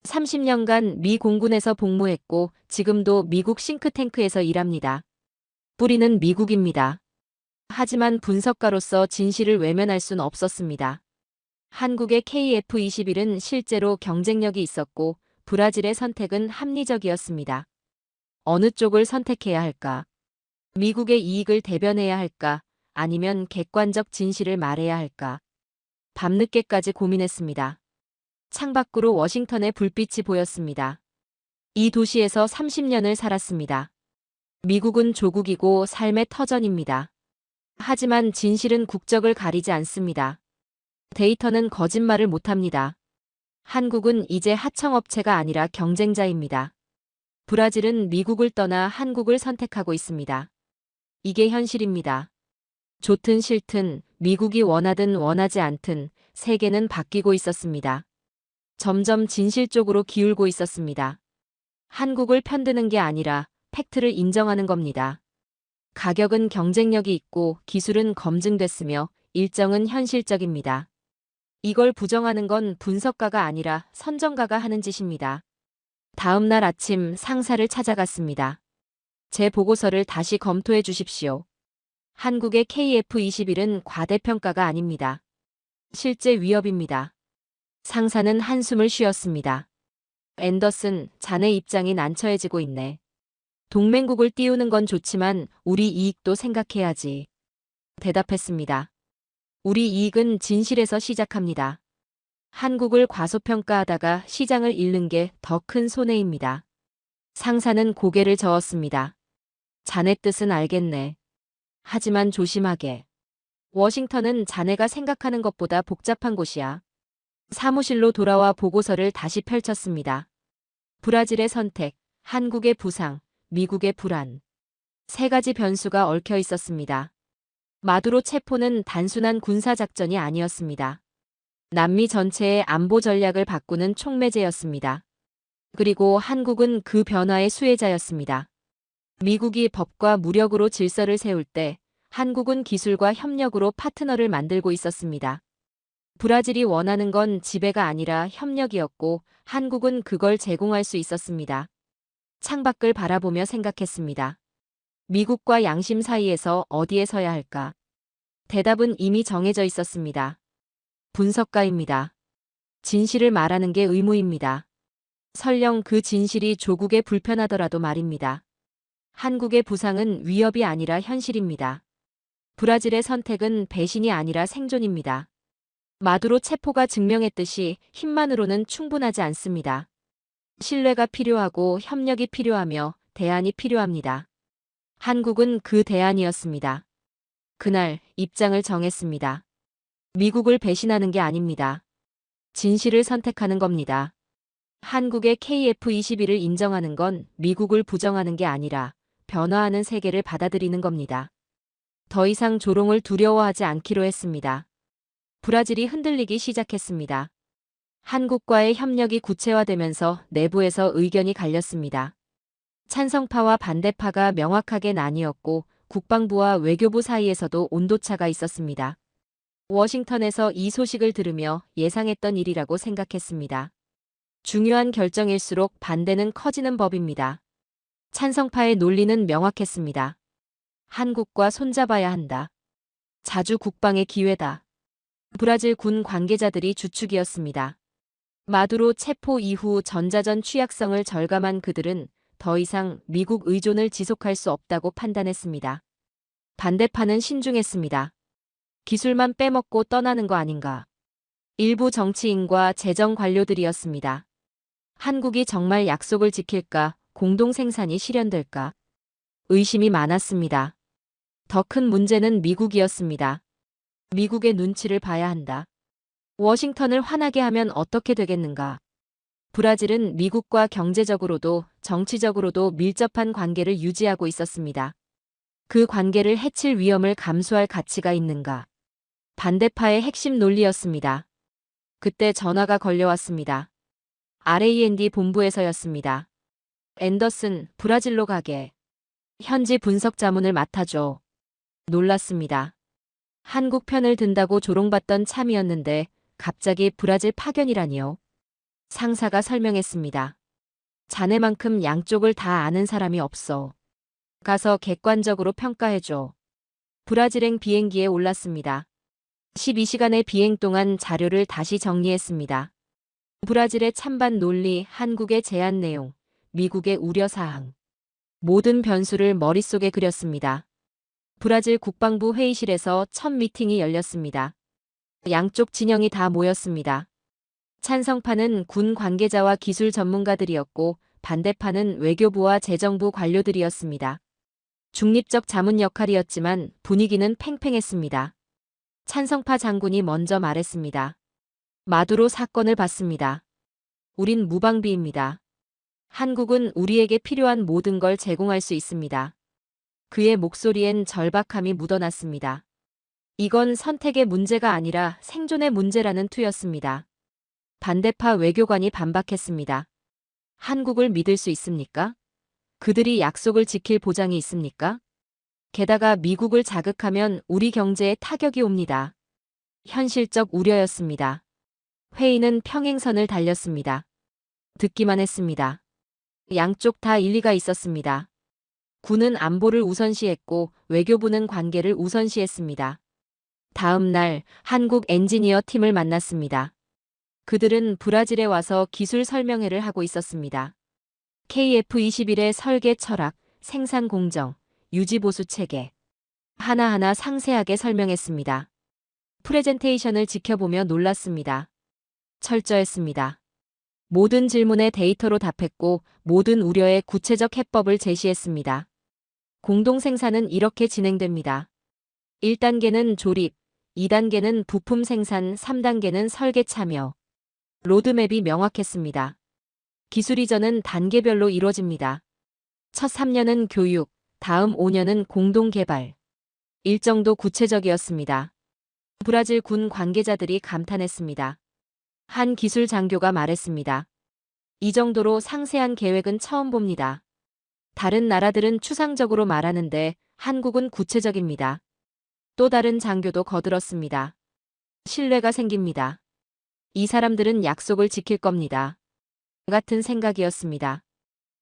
S2: 30년간 미 공군에서 복무했고 지금도 미국 싱크탱크에서 일합니다. 뿌리는 미국입니다. 하지만 분석가로서 진실을 외면할 순 없었습니다. 한국의 KF-21은 실제로 경쟁력이 있었고 브라질의 선택은 합리적이었습니다. 어느 쪽을 선택해야 할까? 미국의 이익을 대변해야 할까? 아니면 객관적 진실을 말해야 할까? 밤늦게까지 고민했습니다. 창밖으로 워싱턴의 불빛이 보였습니다. 이 도시에서 30년을 살았습니다. 미국은 조국이고 삶의 터전입니다. 하지만 진실은 국적을 가리지 않습니다. 데이터는 거짓말을 못합니다. 한국은 이제 하청업체가 아니라 경쟁자입니다. 브라질은 미국을 떠나 한국을 선택하고 있습니다. 이게 현실입니다. 좋든 싫든 미국이 원하든 원하지 않든 세계는 바뀌고 있었습니다. 점점 진실 쪽으로 기울고 있었습니다. 한국을 편드는 게 아니라 팩트를 인정하는 겁니다. 가격은 경쟁력이 있고 기술은 검증됐으며 일정은 현실적입니다. 이걸 부정하는 건 분석가가 아니라 선정가가 하는 짓입니다. 다음 날 아침 상사를 찾아갔습니다. 제 보고서를 다시 검토해 주십시오. 한국의 KF-21은 과대평가가 아닙니다. 실제 위협입니다. 상사는 한숨을 쉬었습니다. 앤더슨, 자네 입장이 난처해지고 있네. 동맹국을 띄우는 건 좋지만 우리 이익도 생각해야지. 대답했습니다. 우리 이익은 진실에서 시작합니다. 한국을 과소평가하다가 시장을 잃는 게 더 큰 손해입니다. 상사는 고개를 저었습니다. 자네 뜻은 알겠네. 하지만 조심하게. 워싱턴은 자네가 생각하는 것보다 복잡한 곳이야. 사무실로 돌아와 보고서를 다시 펼쳤습니다. 브라질의 선택, 한국의 부상, 미국의 불안. 세 가지 변수가 얽혀 있었습니다. 마두로 체포는 단순한 군사작전이 아니었습니다. 남미 전체의 안보 전략을 바꾸는 촉매제였습니다. 그리고 한국은 그 변화의 수혜자였습니다. 미국이 법과 무력으로 질서를 세울 때 한국은 기술과 협력으로 파트너를 만들고 있었습니다. 브라질이 원하는 건 지배가 아니라 협력이었고 한국은 그걸 제공할 수 있었습니다. 창밖을 바라보며 생각했습니다. 미국과 양심 사이에서 어디에 서야 할까? 대답은 이미 정해져 있었습니다. 분석가입니다. 진실을 말하는 게 의무입니다. 설령 그 진실이 조국에 불편하더라도 말입니다. 한국의 부상은 위협이 아니라 현실입니다. 브라질의 선택은 배신이 아니라 생존입니다. 마두로 체포가 증명했듯이 힘만으로는 충분하지 않습니다. 신뢰가 필요하고 협력이 필요하며 대안이 필요합니다. 한국은 그 대안이었습니다. 그날 입장을 정했습니다. 미국을 배신하는 게 아닙니다. 진실을 선택하는 겁니다. 한국의 KF-21을 인정하는 건 미국을 부정하는 게 아니라 변화하는 세계를 받아들이는 겁니다. 더 이상 조롱을 두려워하지 않기로 했습니다. 브라질이 흔들리기 시작했습니다. 한국과의 협력이 구체화되면서 내부에서 의견이 갈렸습니다. 찬성파와 반대파가 명확하게 나뉘었고 국방부와 외교부 사이에서도 온도차가 있었습니다. 워싱턴에서 이 소식을 들으며 예상했던 일이라고 생각했습니다. 중요한 결정일수록 반대는 커지는 법입니다. 찬성파의 논리는 명확했습니다. 한국과 손잡아야 한다. 자주 국방의 기회다. 브라질 군 관계자들이 주축이었습니다. 마두로 체포 이후 전자전 취약성을 절감한 그들은 더 이상 미국 의존을 지속할 수 없다고 판단했습니다. 반대파는 신중했습니다. 기술만 빼먹고 떠나는 거 아닌가. 일부 정치인과 재정 관료들이었습니다. 한국이 정말 약속을 지킬까, 공동 생산이 실현될까. 의심이 많았습니다. 더 큰 문제는 미국이었습니다. 미국의 눈치를 봐야 한다. 워싱턴을 화나게 하면 어떻게 되겠는가. 브라질은 미국과 경제적으로도 정치적으로도 밀접한 관계를 유지하고 있었습니다. 그 관계를 해칠 위험을 감수할 가치가 있는가. 반대파의 핵심 논리였습니다. 그때 전화가 걸려왔습니다. RAND 본부에서였습니다. 앤더슨, 브라질로 가게. 현지 분석 자문을 맡아줘. 놀랐습니다. 한국 편을 든다고 조롱받던 참이었는데 갑자기 브라질 파견이라니요. 상사가 설명했습니다. 자네만큼 양쪽을 다 아는 사람이 없어. 가서 객관적으로 평가해줘. 브라질행 비행기에 올랐습니다. 12시간의 비행 동안 자료를 다시 정리했습니다. 브라질의 찬반 논리, 한국의 제안 내용, 미국의 우려사항. 모든 변수를 머릿속에 그렸습니다. 브라질 국방부 회의실에서 첫 미팅이 열렸습니다. 양쪽 진영이 다 모였습니다. 찬성파는 군 관계자와 기술 전문가들이었고 반대파는 외교부와 재정부 관료들이었습니다. 중립적 자문 역할이었지만 분위기는 팽팽했습니다. 찬성파 장군이 먼저 말했습니다. 마두로 사건을 받습니다. 우린 무방비입니다. 한국은 우리에게 필요한 모든 걸 제공할 수 있습니다. 그의 목소리엔 절박함이 묻어났습니다. 이건 선택의 문제가 아니라 생존의 문제라는 투였습니다. 반대파 외교관이 반박했습니다. 한국을 믿을 수 있습니까? 그들이 약속을 지킬 보장이 있습니까? 게다가 미국을 자극하면 우리 경제에 타격이 옵니다. 현실적 우려였습니다. 회의는 평행선을 달렸습니다. 듣기만 했습니다. 양쪽 다 일리가 있었습니다. 군은 안보를 우선시했고 외교부는 관계를 우선시했습니다. 다음 날 한국 엔지니어 팀을 만났습니다. 그들은 브라질에 와서 기술 설명회를 하고 있었습니다. KF-21의 설계 철학, 생산 공정, 유지 보수 체계. 하나하나 상세하게 설명했습니다. 프레젠테이션을 지켜보며 놀랐습니다. 철저했습니다. 모든 질문에 데이터로 답했고 모든 우려에 구체적 해법을 제시했습니다. 공동 생산은 이렇게 진행됩니다. 1단계는 조립, 2단계는 부품 생산, 3단계는 설계 참여. 로드맵이 명확했습니다. 기술 이전은 단계별로 이루어집니다. 첫 3년은 교육, 다음 5년은 공동 개발. 일정도 구체적이었습니다. 브라질 군 관계자들이 감탄했습니다. 한 기술 장교가 말했습니다. 이 정도로 상세한 계획은 처음 봅니다. 다른 나라들은 추상적으로 말하는데 한국은 구체적입니다. 또 다른 장교도 거들었습니다. 신뢰가 생깁니다. 이 사람들은 약속을 지킬 겁니다. 같은 생각이었습니다.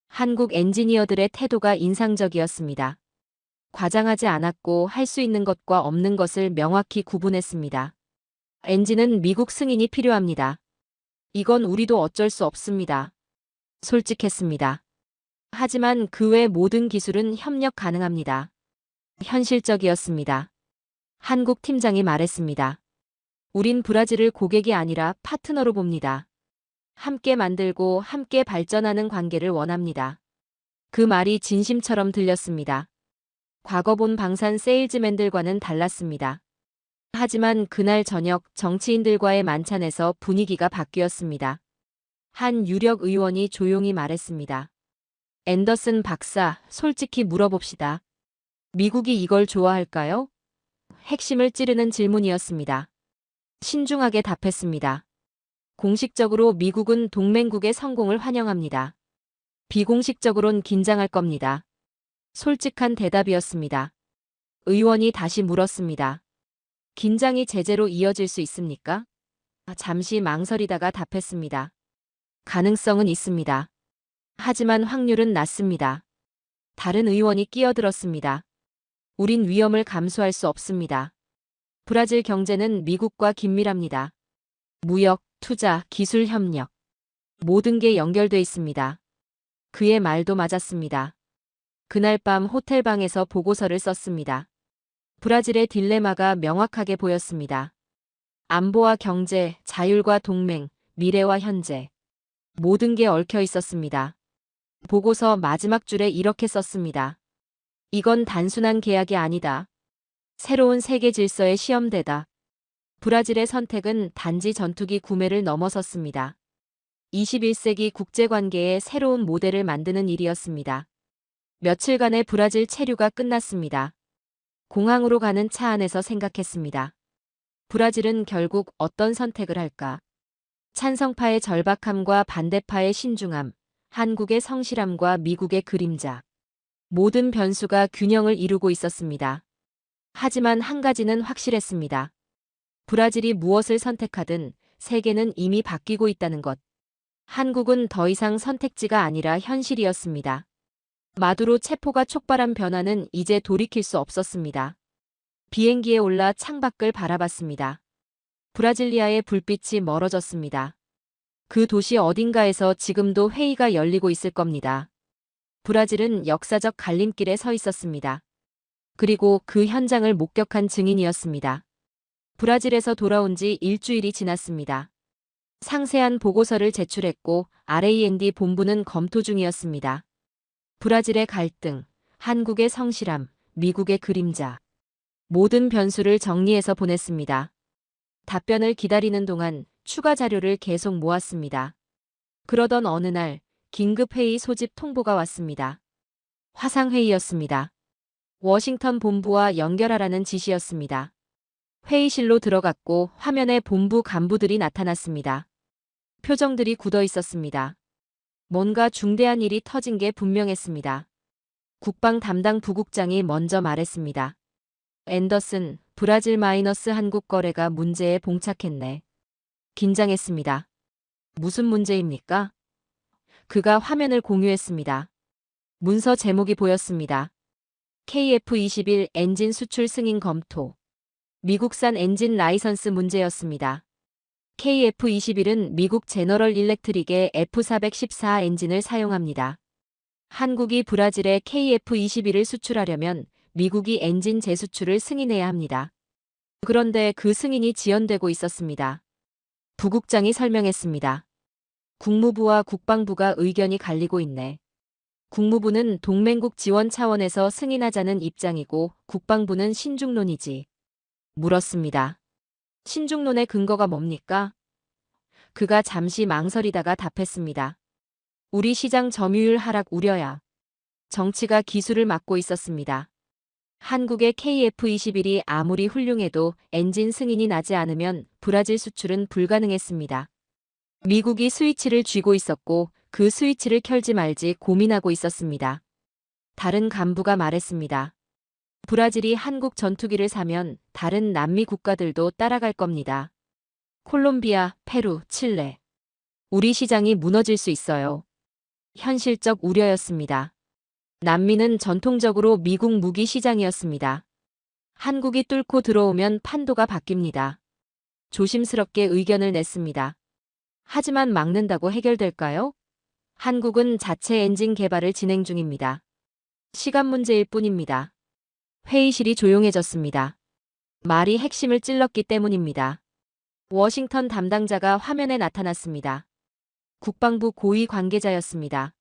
S2: 한국 엔지니어들의 태도가 인상적이었습니다. 과장하지 않았고 할 수 있는 것과 없는 것을 명확히 구분했습니다. 엔진은 미국 승인이 필요합니다. 이건 우리도 어쩔 수 없습니다. 솔직했습니다. 하지만 그 외 모든 기술은 협력 가능합니다. 현실적이었습니다. 한국 팀장이 말했습니다. 우린 브라질을 고객이 아니라 파트너로 봅니다. 함께 만들고 함께 발전하는 관계를 원합니다. 그 말이 진심처럼 들렸습니다. 과거 본 방산 세일즈맨들과는 달랐습니다. 하지만 그날 저녁 정치인들과의 만찬에서 분위기가 바뀌었습니다. 한 유력 의원이 조용히 말했습니다. 앤더슨 박사, 솔직히 물어봅시다. 미국이 이걸 좋아할까요? 핵심을 찌르는 질문이었습니다. 신중하게 답했습니다. 공식적으로 미국은 동맹국의 성공을 환영합니다. 비공식적으론 긴장할 겁니다. 솔직한 대답이었습니다. 의원이 다시 물었습니다. 긴장이 제재로 이어질 수 있습니까? 잠시 망설이다가 답했습니다. 가능성은 있습니다. 하지만 확률은 낮습니다. 다른 의원이 끼어들었습니다. 우린 위험을 감수할 수 없습니다. 브라질 경제는 미국과 긴밀합니다. 무역, 투자, 기술 협력. 모든 게 연결돼 있습니다. 그의 말도 맞았습니다. 그날 밤 호텔방에서 보고서를 썼습니다. 브라질의 딜레마가 명확하게 보였습니다. 안보와 경제, 자율과 동맹, 미래와 현재. 모든 게 얽혀 있었습니다. 보고서 마지막 줄에 이렇게 썼습니다. 이건 단순한 계약이 아니다. 새로운 세계 질서의 시험대다. 브라질의 선택은 단지 전투기 구매를 넘어섰습니다. 21세기 국제관계의 새로운 모델을 만드는 일이었습니다. 며칠간의 브라질 체류가 끝났습니다. 공항으로 가는 차 안에서 생각했습니다. 브라질은 결국 어떤 선택을 할까? 찬성파의 절박함과 반대파의 신중함, 한국의 성실함과 미국의 그림자. 모든 변수가 균형을 이루고 있었습니다. 하지만 한 가지는 확실했습니다. 브라질이 무엇을 선택하든 세계는 이미 바뀌고 있다는 것. 한국은 더 이상 선택지가 아니라 현실이었습니다. 마두로 체포가 촉발한 변화는 이제 돌이킬 수 없었습니다. 비행기에 올라 창밖을 바라봤습니다. 브라질리아의 불빛이 멀어졌습니다. 그 도시 어딘가에서 지금도 회의가 열리고 있을 겁니다. 브라질은 역사적 갈림길에 서 있었습니다. 그리고 그 현장을 목격한 증인이었습니다. 브라질에서 돌아온 지 일주일이 지났습니다. 상세한 보고서를 제출했고 R&D 본부는 검토 중이었습니다. 브라질의 갈등, 한국의 성실함, 미국의 그림자. 모든 변수를 정리해서 보냈습니다. 답변을 기다리는 동안 추가 자료를 계속 모았습니다. 그러던 어느 날 긴급회의 소집 통보가 왔습니다. 화상회의였습니다. 워싱턴 본부와 연결하라는 지시였습니다. 회의실로 들어갔고 화면에 본부 간부들이 나타났습니다. 표정들이 굳어 있었습니다. 뭔가 중대한 일이 터진 게 분명했습니다. 국방 담당 부국장이 먼저 말했습니다. 앤더슨, 브라질 마이너스 한국 거래가 문제에 봉착했네. 긴장했습니다. 무슨 문제입니까? 그가 화면을 공유했습니다. 문서 제목이 보였습니다. KF-21 엔진 수출 승인 검토. 미국산 엔진 라이선스 문제였습니다. KF-21은 미국 제너럴 일렉트릭의 F414 엔진을 사용합니다. 한국이 브라질에 KF-21을 수출하려면 미국이 엔진 재수출을 승인해야 합니다. 그런데 그 승인이 지연되고 있었습니다. 부국장이 설명했습니다. 국무부와 국방부가 의견이 갈리고 있네. 국무부는 동맹국 지원 차원에서 승인하자는 입장이고 국방부는 신중론이지. 물었습니다. 신중론의 근거가 뭡니까? 그가 잠시 망설이다가 답했습니다. 우리 시장 점유율 하락 우려야. 정치가 기술을 막고 있었습니다. 한국의 KF-21이 아무리 훌륭해도 엔진 승인이 나지 않으면 브라질 수출은 불가능했습니다. 미국이 스위치를 쥐고 있었고 그 스위치를 켤지 말지 고민하고 있었습니다. 다른 간부가 말했습니다. 브라질이 한국 전투기를 사면 다른 남미 국가들도 따라갈 겁니다. 콜롬비아, 페루, 칠레. 우리 시장이 무너질 수 있어요. 현실적 우려였습니다. 남미는 전통적으로 미국 무기 시장이었습니다. 한국이 뚫고 들어오면 판도가 바뀝니다. 조심스럽게 의견을 냈습니다. 하지만 막는다고 해결될까요? 한국은 자체 엔진 개발을 진행 중입니다. 시간 문제일 뿐입니다. 회의실이 조용해졌습니다. 말이 핵심을 찔렀기 때문입니다. 워싱턴 담당자가 화면에 나타났습니다. 국방부 고위 관계자였습니다.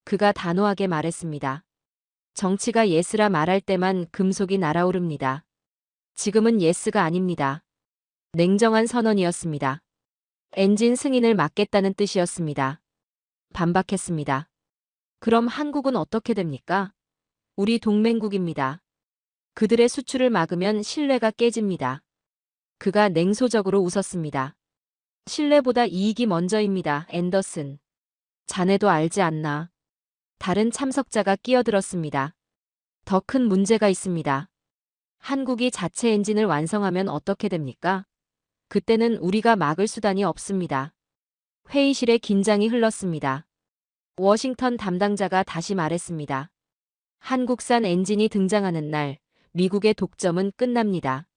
S2: 그가 단호하게 말했습니다. 정치가 예스라 말할 때만 금속이 날아오릅니다. 지금은 예스가 아닙니다. 냉정한 선언이었습니다. 엔진 승인을 막겠다는 뜻이었습니다. 반박했습니다. 그럼 한국은 어떻게 됩니까? 우리 동맹국입니다. 그들의 수출을 막으면 신뢰가 깨집니다. 그가 냉소적으로 웃었습니다. 신뢰보다 이익이 먼저입니다, 앤더슨. 자네도 알지 않나? 다른 참석자가 끼어들었습니다. 더 큰 문제가 있습니다. 한국이 자체 엔진을 완성하면 어떻게 됩니까? 그때는 우리가 막을 수단이 없습니다. 회의실에 긴장이 흘렀습니다. 워싱턴 담당자가 다시 말했습니다. 한국산 엔진이 등장하는 날, 미국의 독점은 끝납니다.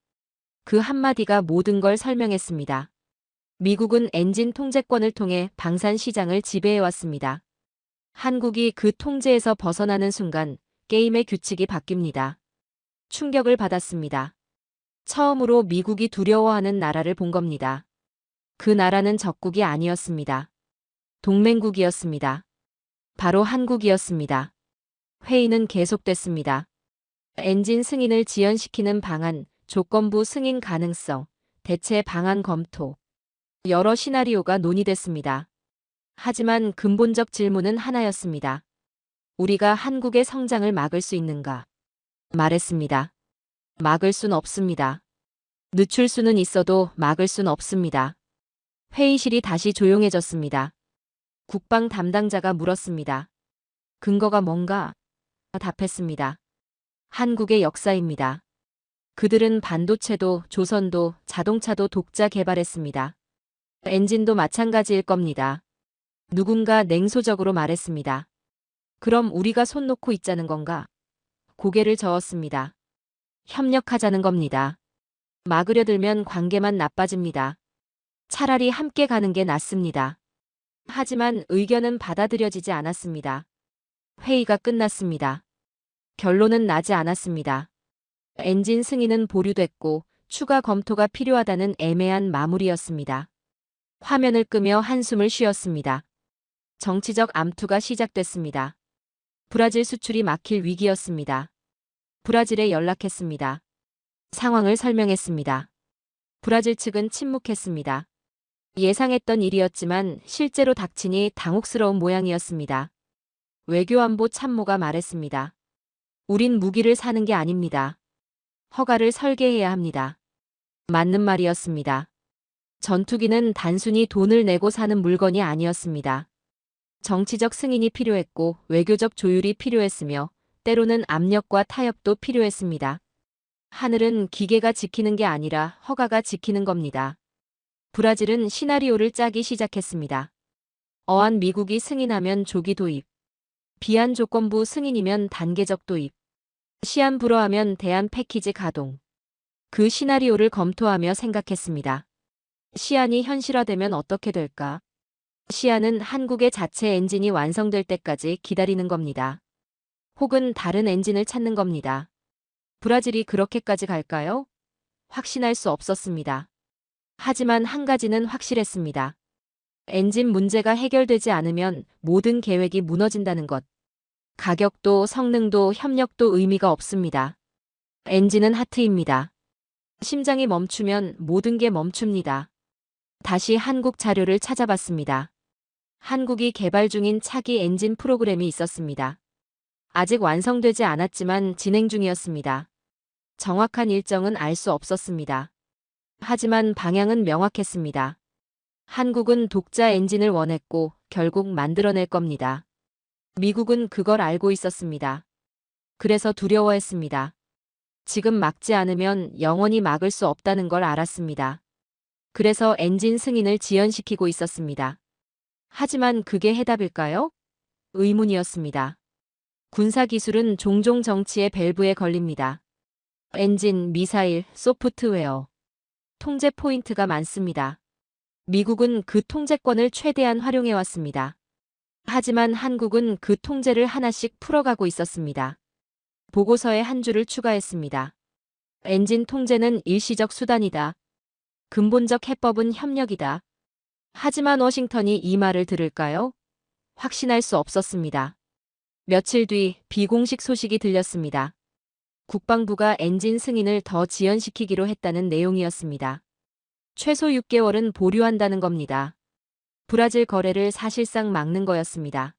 S2: 그 한마디가 모든 걸 설명했습니다. 미국은 엔진 통제권을 통해 방산 시장을 지배해왔습니다. 한국이 그 통제에서 벗어나는 순간 게임의 규칙이 바뀝니다. 충격을 받았습니다. 처음으로 미국이 두려워하는 나라를 본 겁니다. 그 나라는 적국이 아니었습니다. 동맹국이었습니다. 바로 한국이었습니다. 회의는 계속됐습니다. 엔진 승인을 지연시키는 방안, 조건부 승인 가능성, 대체 방안 검토. 여러 시나리오가 논의됐습니다. 하지만 근본적 질문은 하나였습니다. 우리가 한국의 성장을 막을 수 있는가? 말했습니다. 막을 순 없습니다. 늦출 수는 있어도 막을 순 없습니다. 회의실이 다시 조용해졌습니다. 국방 담당자가 물었습니다. 근거가 뭔가? 답했습니다. 한국의 역사입니다. 그들은 반도체도 조선도 자동차도 독자 개발했습니다. 엔진도 마찬가지일 겁니다. 누군가 냉소적으로 말했습니다. 그럼 우리가 손 놓고 있자는 건가? 고개를 저었습니다. 협력하자는 겁니다. 막으려 들면 관계만 나빠집니다. 차라리 함께 가는 게 낫습니다. 하지만 의견은 받아들여지지 않았습니다. 회의가 끝났습니다. 결론은 나지 않았습니다. 엔진 승인은 보류됐고 추가 검토가 필요하다는 애매한 마무리였습니다. 화면을 끄며 한숨을 쉬었습니다. 정치적 암투가 시작됐습니다. 브라질 수출이 막힐 위기였습니다. 브라질에 연락했습니다. 상황을 설명했습니다. 브라질 측은 침묵했습니다. 예상했던 일이었지만 실제로 닥치니 당혹스러운 모양이었습니다. 외교안보 참모가 말했습니다. 우린 무기를 사는 게 아닙니다. 허가를 설계해야 합니다. 맞는 말이었습니다. 전투기는 단순히 돈을 내고 사는 물건이 아니었습니다. 정치적 승인이 필요했고 외교적 조율이 필요했으며 때로는 압력과 타협도 필요했습니다. 하늘은 기계가 지키는 게 아니라 허가가 지키는 겁니다. 브라질은 시나리오를 짜기 시작했습니다. 어한 미국이 승인하면 조기 도입. 비한 조건부 승인이면 단계적 도입. 시안 불허하면 대안 패키지 가동. 그 시나리오를 검토하며 생각했습니다. 시안이 현실화되면 어떻게 될까? 시안은 한국의 자체 엔진이 완성될 때까지 기다리는 겁니다. 혹은 다른 엔진을 찾는 겁니다. 브라질이 그렇게까지 갈까요? 확신할 수 없었습니다. 하지만 한 가지는 확실했습니다. 엔진 문제가 해결되지 않으면 모든 계획이 무너진다는 것. 가격도 성능도 협력도 의미가 없습니다. 엔진은 하트입니다. 심장이 멈추면 모든 게 멈춥니다. 다시 한국 자료를 찾아봤습니다. 한국이 개발 중인 차기 엔진 프로그램이 있었습니다. 아직 완성되지 않았지만 진행 중이었습니다. 정확한 일정은 알 수 없었습니다. 하지만 방향은 명확했습니다. 한국은 독자 엔진을 원했고 결국 만들어낼 겁니다. 미국은 그걸 알고 있었습니다. 그래서 두려워했습니다. 지금 막지 않으면 영원히 막을 수 없다는 걸 알았습니다. 그래서 엔진 승인을 지연시키고 있었습니다. 하지만 그게 해답일까요? 의문이었습니다. 군사기술은 종종 정치의 밸브에 걸립니다. 엔진, 미사일, 소프트웨어. 통제 포인트가 많습니다. 미국은 그 통제권을 최대한 활용해왔습니다. 하지만 한국은 그 통제를 하나씩 풀어가고 있었습니다. 보고서에 한 줄을 추가했습니다. 엔진 통제는 일시적 수단이다. 근본적 해법은 협력이다. 하지만 워싱턴이 이 말을 들을까요? 확신할 수 없었습니다. 며칠 뒤 비공식 소식이 들렸습니다. 국방부가 엔진 승인을 더 지연시키기로 했다는 내용이었습니다. 최소 6개월은 보류한다는 겁니다. 브라질 거래를 사실상 막는 거였습니다.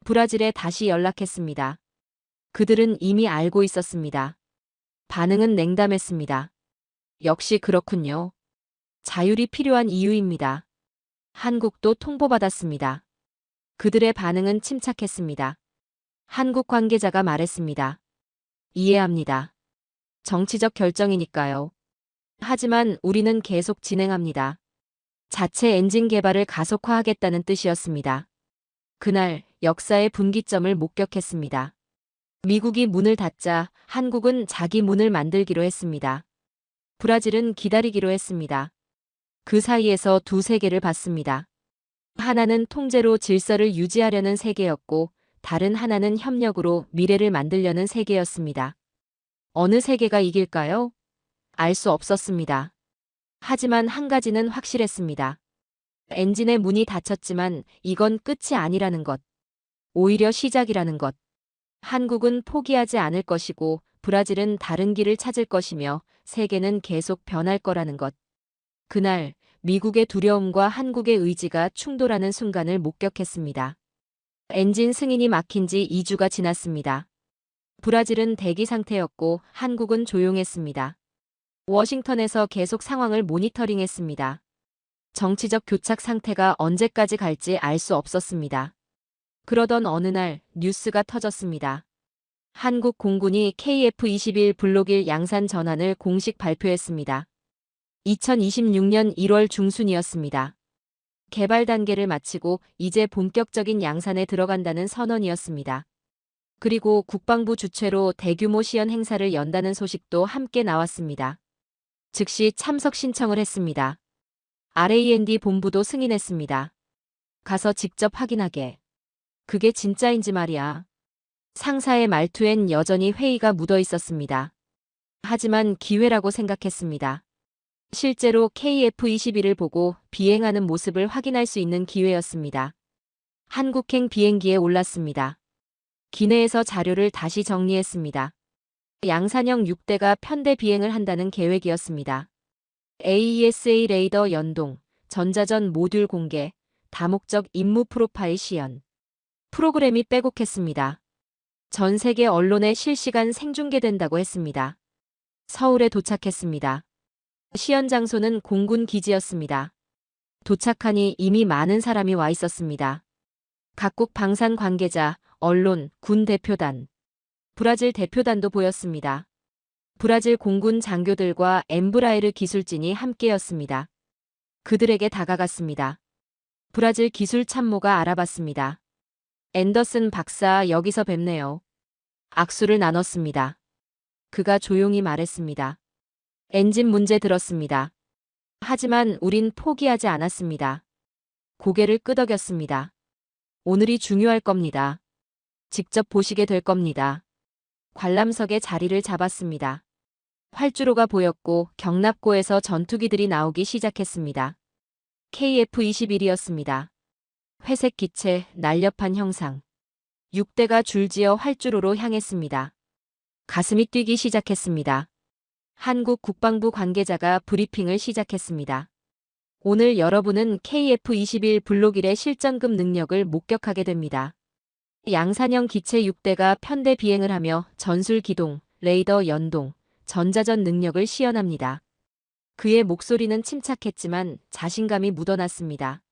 S2: 브라질에 다시 연락했습니다. 그들은 이미 알고 있었습니다. 반응은 냉담했습니다. 역시 그렇군요. 자율이 필요한 이유입니다. 한국도 통보받았습니다. 그들의 반응은 침착했습니다. 한국 관계자가 말했습니다. 이해합니다. 정치적 결정이니까요. 하지만 우리는 계속 진행합니다. 자체 엔진 개발을 가속화하겠다는 뜻이었습니다. 그날 역사의 분기점을 목격했습니다. 미국이 문을 닫자 한국은 자기 문을 만들기로 했습니다. 브라질은 기다리기로 했습니다. 그 사이에서 두 세계를 봤습니다. 하나는 통제로 질서를 유지하려는 세계였고 다른 하나는 협력으로 미래를 만들려는 세계였습니다. 어느 세계가 이길까요? 알 수 없었습니다. 하지만 한 가지는 확실했습니다. 엔진의 문이 닫혔지만 이건 끝이 아니라는 것. 오히려 시작이라는 것. 한국은 포기하지 않을 것이고 브라질은 다른 길을 찾을 것이며 세계는 계속 변할 거라는 것. 그날 미국의 두려움과 한국의 의지가 충돌하는 순간을 목격했습니다. 엔진 승인이 막힌 지 2주가 지났습니다. 브라질은 대기 상태였고 한국은 조용했습니다. 워싱턴에서 계속 상황을 모니터링했습니다. 정치적 교착 상태가 언제까지 갈지 알 수 없었습니다. 그러던 어느 날 뉴스가 터졌습니다. 한국 공군이 KF-21 블록1 양산 전환을 공식 발표했습니다. 2026년 1월 중순이었습니다. 개발 단계를 마치고 이제 본격적인 양산에 들어간다는 선언이었습니다. 그리고 국방부 주최로 대규모 시연 행사를 연다는 소식도 함께 나왔습니다. 즉시 참석 신청을 했습니다. RAND 본부도 승인했습니다. 가서 직접 확인하게. 그게 진짜인지 말이야. 상사의 말투엔 여전히 회의가 묻어 있었습니다. 하지만 기회라고 생각했습니다. 실제로 KF-21을 보고 비행하는 모습을 확인할 수 있는 기회였습니다. 한국행 비행기에 올랐습니다. 기내에서 자료를 다시 정리했습니다. 양산형 6대가 편대 비행을 한다는 계획이었습니다. AESA 레이더 연동, 전자전 모듈 공개, 다목적 임무 프로파일 시연. 프로그램이 빼곡했습니다. 전 세계 언론에 실시간 생중계된다고 했습니다. 서울에 도착했습니다. 시연 장소는 공군 기지였습니다. 도착하니 이미 많은 사람이 와 있었습니다. 각국 방산 관계자, 언론, 군 대표단, 브라질 대표단도 보였습니다. 브라질 공군 장교들과 엠브라에르 기술진이 함께였습니다. 그들에게 다가갔습니다. 브라질 기술 참모가 알아봤습니다. 앤더슨 박사 여기서 뵙네요. 악수를 나눴습니다. 그가 조용히 말했습니다. 엔진 문제 들었습니다. 하지만 우린 포기하지 않았습니다. 고개를 끄덕였습니다. 오늘이 중요할 겁니다. 직접 보시게 될 겁니다. 관람석에 자리를 잡았습니다. 활주로가 보였고 경납고에서 전투기들이 나오기 시작했습니다. KF-21이었습니다. 회색 기체, 날렵한 형상. 6대가 줄지어 활주로로 향했습니다. 가슴이 뛰기 시작했습니다. 한국 국방부 관계자가 브리핑을 시작했습니다. 오늘 여러분은 KF-21 블록 1의 실전급 능력을 목격하게 됩니다. 양산형 기체 6대가 편대 비행을 하며 전술 기동, 레이더 연동, 전자전 능력을 시연합니다. 그의 목소리는 침착했지만 자신감이 묻어났습니다.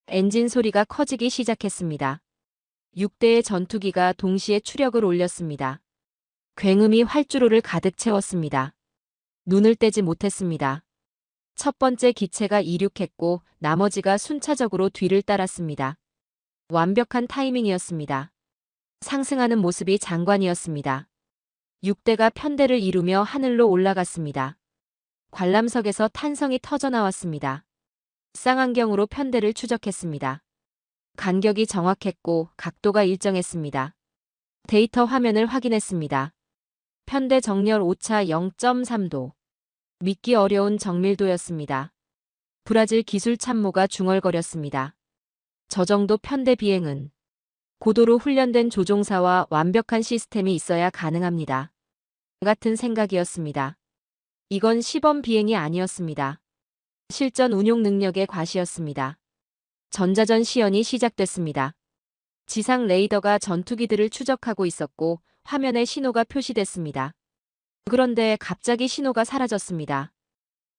S2: 엔진 소리가 커지기 시작했습니다. 6대의 전투기가 동시에 추력을 올렸습니다. 굉음이 활주로를 가득 채웠습니다. 눈을 떼지 못했습니다. 첫 번째 기체가 이륙했고 나머지가 순차적으로 뒤를 따랐습니다. 완벽한 타이밍이었습니다. 상승하는 모습이 장관이었습니다. 6대가 편대를 이루며 하늘로 올라갔습니다. 관람석에서 탄성이 터져나왔습니다. 쌍안경으로 편대를 추적했습니다. 간격이 정확했고 각도가 일정했습니다. 데이터 화면을 확인했습니다. 편대 정렬 오차 0.3도. 믿기 어려운 정밀도였습니다. 브라질 기술 참모가 중얼거렸습니다. 저 정도 편대 비행은 고도로 훈련된 조종사와 완벽한 시스템이 있어야 가능합니다. 같은 생각이었습니다. 이건 시범 비행이 아니었습니다. 실전 운용 능력의 과시였습니다. 전자전 시연이 시작됐습니다. 지상 레이더가 전투기들을 추적하고 있었고 화면에 신호가 표시됐습니다. 그런데 갑자기 신호가 사라졌습니다.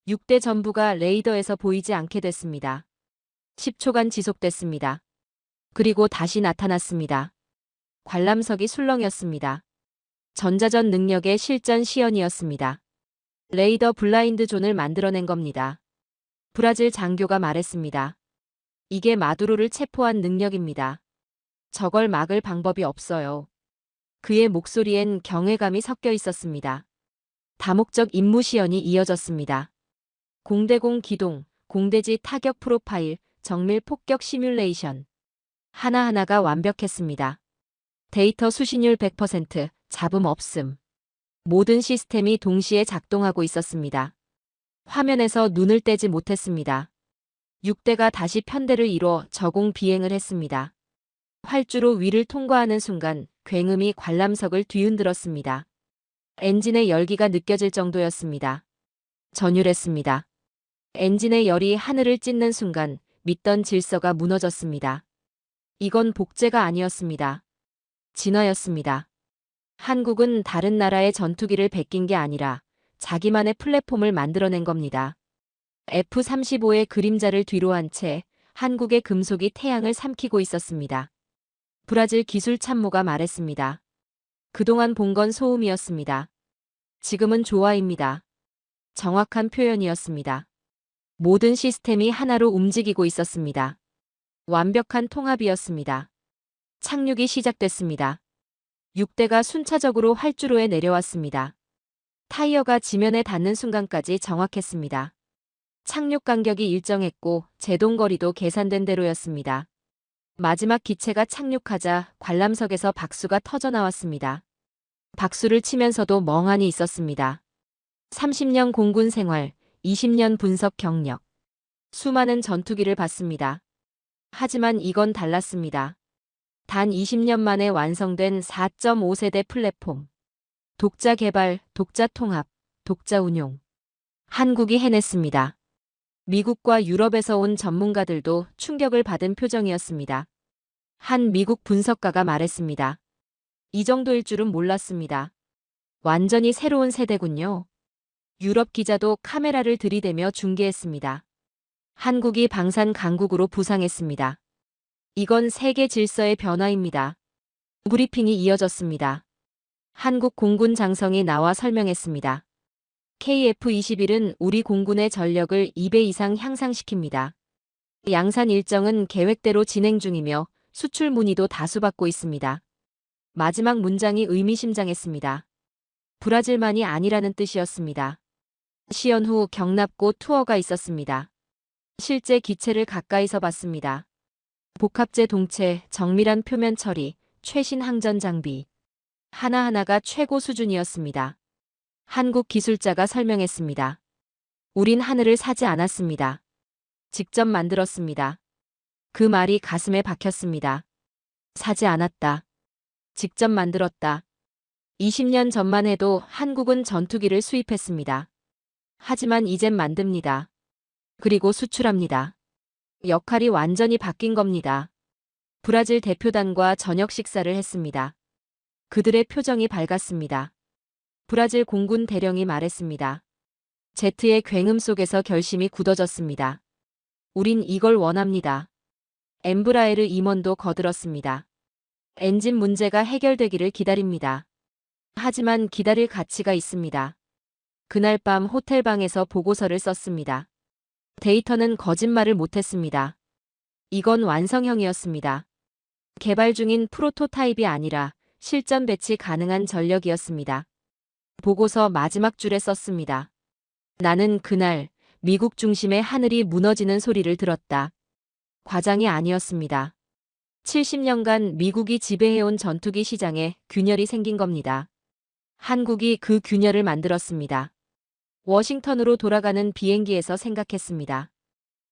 S2: 6대 전부가 레이더에서 보이지 않게 됐습니다. 10초간 지속됐습니다. 그리고 다시 나타났습니다. 관람석이 술렁였습니다. 전자전 능력의 실전 시연이었습니다. 레이더 블라인드 존을 만들어낸 겁니다. 브라질 장교가 말했습니다. 이게 마두로를 체포한 능력입니다. 저걸 막을 방법이 없어요. 그의 목소리엔 경외감이 섞여 있었습니다. 다목적 임무 시연이 이어졌습니다. 공대공 기동, 공대지 타격 프로파일, 정밀 폭격 시뮬레이션. 하나하나가 완벽했습니다. 데이터 수신율 100%, 잡음 없음. 모든 시스템이 동시에 작동하고 있었습니다. 화면에서 눈을 떼지 못했습니다. 6대가 다시 편대를 이뤄 저공 비행을 했습니다. 활주로 위를 통과하는 순간 굉음이 관람석을 뒤흔들었습니다. 엔진의 열기가 느껴질 정도였습니다. 전율했습니다. 엔진의 열이 하늘을 찢는 순간 믿던 질서가 무너졌습니다. 이건 복제가 아니었습니다. 진화였습니다. 한국은 다른 나라의 전투기를 베낀 게 아니라 자기만의 플랫폼을 만들어낸 겁니다. F-35의 그림자를 뒤로 한 채 한국의 금속이 태양을 삼키고 있었습니다. 브라질 기술 참모가 말했습니다. 그동안 본 건 소음이었습니다. 지금은 조화입니다. 정확한 표현이었습니다. 모든 시스템이 하나로 움직이고 있었습니다. 완벽한 통합이었습니다. 착륙이 시작됐습니다. 6대가 순차적으로 활주로에 내려왔습니다. 타이어가 지면에 닿는 순간까지 정확했습니다. 착륙 간격이 일정했고 제동거리도 계산된 대로였습니다. 마지막 기체가 착륙하자 관람석에서 박수가 터져나왔습니다. 박수를 치면서도 멍하니 있었습니다. 30년 공군 생활, 20년 분석 경력. 수많은 전투기를 봤습니다. 하지만 이건 달랐습니다. 단 20년 만에 완성된 4.5세대 플랫폼. 독자 개발, 독자 통합, 독자 운용. 한국이 해냈습니다. 미국과 유럽에서 온 전문가들도 충격을 받은 표정이었습니다. 한 미국 분석가가 말했습니다. 이 정도일 줄은 몰랐습니다. 완전히 새로운 세대군요. 유럽 기자도 카메라를 들이대며 중계했습니다. 한국이 방산 강국으로 부상했습니다. 이건 세계 질서의 변화입니다. 브리핑이 이어졌습니다. 한국 공군 장성이 나와 설명했습니다. KF-21은 우리 공군의 전력을 2배 이상 향상시킵니다. 양산 일정은 계획대로 진행 중이며 수출 문의도 다수 받고 있습니다. 마지막 문장이 의미심장했습니다. 브라질만이 아니라는 뜻이었습니다. 시연 후 경납고 투어가 있었습니다. 실제 기체를 가까이서 봤습니다. 복합재 동체, 정밀한 표면 처리, 최신 항전 장비. 하나하나가 최고 수준이었습니다. 한국 기술자가 설명했습니다. 우린 하늘을 사지 않았습니다. 직접 만들었습니다. 그 말이 가슴에 박혔습니다. 사지 않았다. 직접 만들었다. 20년 전만 해도 한국은 전투기를 수입했습니다. 하지만 이젠 만듭니다. 그리고 수출합니다. 역할이 완전히 바뀐 겁니다. 브라질 대표단과 저녁 식사를 했습니다. 그들의 표정이 밝았습니다. 브라질 공군 대령이 말했습니다. 제트의 굉음 속에서 결심이 굳어졌습니다. 우린 이걸 원합니다. 엠브라에르 임원도 거들었습니다. 엔진 문제가 해결되기를 기다립니다. 하지만 기다릴 가치가 있습니다. 그날 밤 호텔방에서 보고서를 썼습니다. 데이터는 거짓말을 못했습니다. 이건 완성형이었습니다. 개발 중인 프로토타입이 아니라 실전 배치 가능한 전력이었습니다. 보고서 마지막 줄에 썼습니다. 나는 그날 미국 중심의 하늘이 무너지는 소리를 들었다. 과장이 아니었습니다. 70년간 미국이 지배해온 전투기 시장에 균열이 생긴 겁니다. 한국이 그 균열을 만들었습니다. 워싱턴으로 돌아가는 비행기에서 생각했습니다.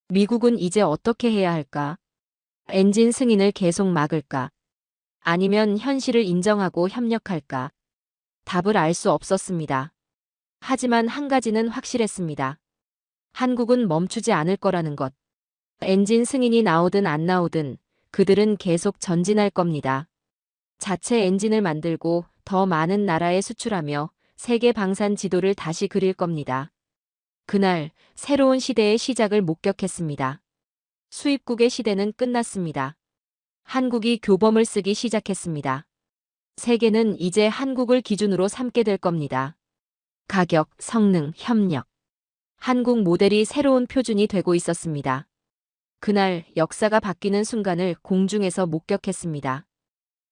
S2: 미국은 이제 어떻게 해야 할까? 엔진 승인을 계속 막을까? 아니면 현실을 인정하고 협력할까? 답을 알 수 없었습니다. 하지만 한 가지는 확실했습니다. 한국은 멈추지 않을 거라는 것. 엔진 승인이 나오든 안 나오든 그들은 계속 전진할 겁니다. 자체 엔진을 만들고 더 많은 나라에 수출하며 세계 방산 지도를 다시 그릴 겁니다. 그날 새로운 시대의 시작을 목격했습니다. 수입국의 시대는 끝났습니다. 한국이 교범을 쓰기 시작했습니다. 세계는 이제 한국을 기준으로 삼게 될 겁니다. 가격, 성능, 협력. 한국 모델이 새로운 표준이 되고 있었습니다. 그날 역사가 바뀌는 순간을 공중에서 목격했습니다.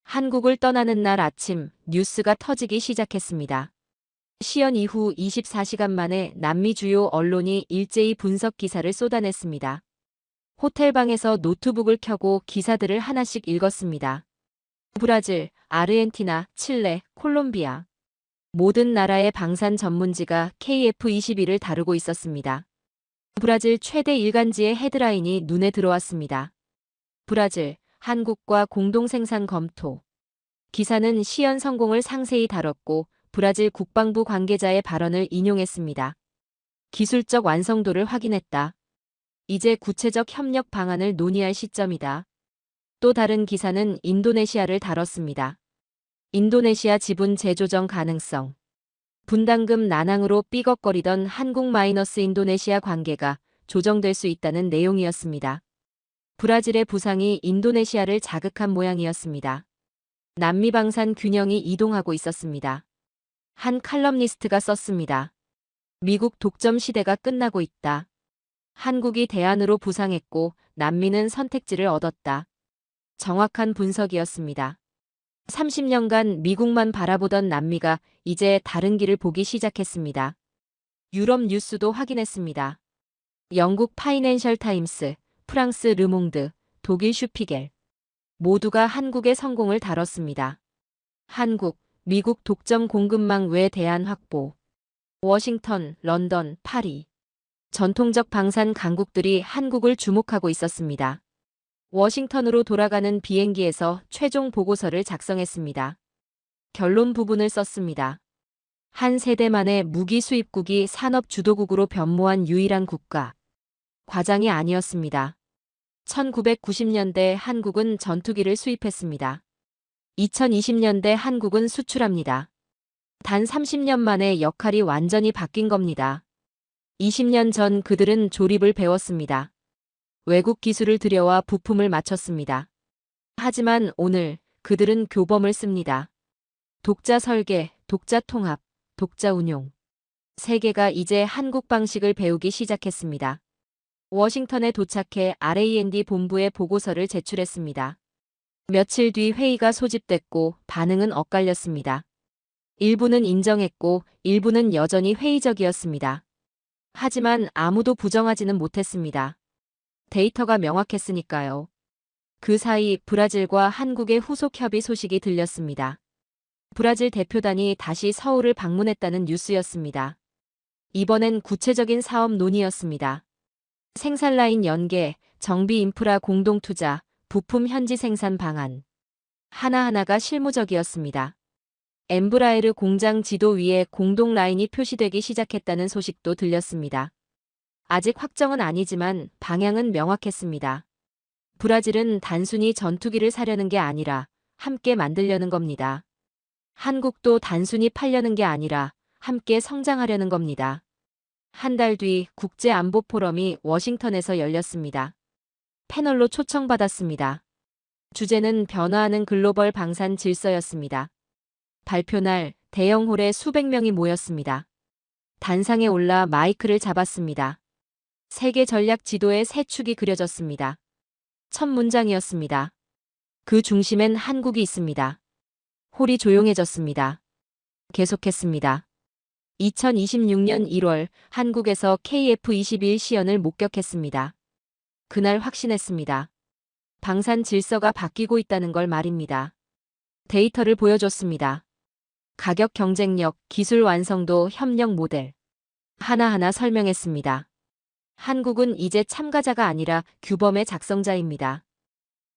S2: 한국을 떠나는 날 아침 뉴스가 터지기 시작했습니다. 시연 이후 24시간 만에 남미 주요 언론이 일제히 분석 기사를 쏟아냈습니다. 호텔방에서 노트북을 켜고 기사들을 하나씩 읽었습니다. 브라질, 아르헨티나, 칠레, 콜롬비아. 모든 나라의 방산 전문지가 KF-21을 다루고 있었습니다. 브라질 최대 일간지의 헤드라인이 눈에 들어왔습니다. 브라질, 한국과 공동 생산 검토. 기사는 시연 성공을 상세히 다뤘고 브라질 국방부 관계자의 발언을 인용했습니다. 기술적 완성도를 확인했다. 이제 구체적 협력 방안을 논의할 시점이다. 또 다른 기사는 인도네시아를 다뤘습니다. 인도네시아 지분 재조정 가능성. 분담금 난항으로 삐걱거리던 한국-인도네시아 관계가 조정될 수 있다는 내용이었습니다. 브라질의 부상이 인도네시아를 자극한 모양이었습니다. 남미 방산 균형이 이동하고 있었습니다. 한 칼럼니스트가 썼습니다. 미국 독점 시대가 끝나고 있다. 한국이 대안으로 부상했고 남미는 선택지를 얻었다. 정확한 분석이었습니다. 30년간 미국만 바라보던 남미가 이제 다른 길을 보기 시작했습니다. 유럽 뉴스도 확인했습니다. 영국 파이낸셜 타임스, 프랑스 르몽드, 독일 슈피겔. 모두가 한국의 성공을 다뤘습니다. 한국, 미국 독점 공급망 외 대안 확보. 워싱턴, 런던, 파리. 전통적 방산 강국들이 한국을 주목하고 있었습니다. 워싱턴으로 돌아가는 비행기에서 최종 보고서를 작성했습니다. 결론 부분을 썼습니다. 한 세대 만에 무기 수입국이 산업 주도국으로 변모한 유일한 국가. 과장이 아니었습니다. 1990년대 한국은 전투기를 수입했습니다. 2020년대 한국은 수출합니다. 단 30년 만에 역할이 완전히 바뀐 겁니다. 20년 전 그들은 조립을 배웠습니다. 외국 기술을 들여와 부품을 맞췄습니다. 하지만 오늘 그들은 교범을 씁니다. 독자 설계, 독자 통합, 독자 운용. 세계가 이제 한국 방식을 배우기 시작했습니다. 워싱턴에 도착해 R&D 본부에 보고서를 제출했습니다. 며칠 뒤 회의가 소집됐고 반응은 엇갈렸습니다. 일부는 인정했고 일부는 여전히 회의적이었습니다. 하지만 아무도 부정하지는 못했습니다. 데이터가 명확했으니까요. 그 사이 브라질과 한국의 후속 협의 소식이 들렸습니다. 브라질 대표단이 다시 서울을 방문했다는 뉴스였습니다. 이번엔 구체적인 사업 논의였습니다. 생산라인 연계, 정비 인프라 공동 투자, 부품 현지 생산 방안. 하나하나가 실무적이었습니다. 엠브라에르 공장 지도 위에 공동 라인이 표시되기 시작했다는 소식도 들렸습니다. 아직 확정은 아니지만 방향은 명확했습니다. 브라질은 단순히 전투기를 사려는 게 아니라 함께 만들려는 겁니다. 한국도 단순히 팔려는 게 아니라 함께 성장하려는 겁니다. 한 달 뒤 국제안보 포럼이 워싱턴에서 열렸습니다. 패널로 초청받았습니다. 주제는 변화하는 글로벌 방산 질서였습니다. 발표 날 대형홀에 수백 명이 모였습니다. 단상에 올라 마이크를 잡았습니다. 세계 전략 지도의 새 축이 그려졌습니다. 첫 문장이었습니다. 그 중심엔 한국이 있습니다. 홀이 조용해졌습니다. 계속했습니다. 2026년 1월 한국에서 KF-21 시연을 목격했습니다. 그날 확신했습니다. 방산 질서가 바뀌고 있다는 걸 말입니다. 데이터를 보여줬습니다. 가격 경쟁력, 기술 완성도, 협력 모델. 하나하나 설명했습니다. 한국은 이제 참가자가 아니라 규범의 작성자입니다.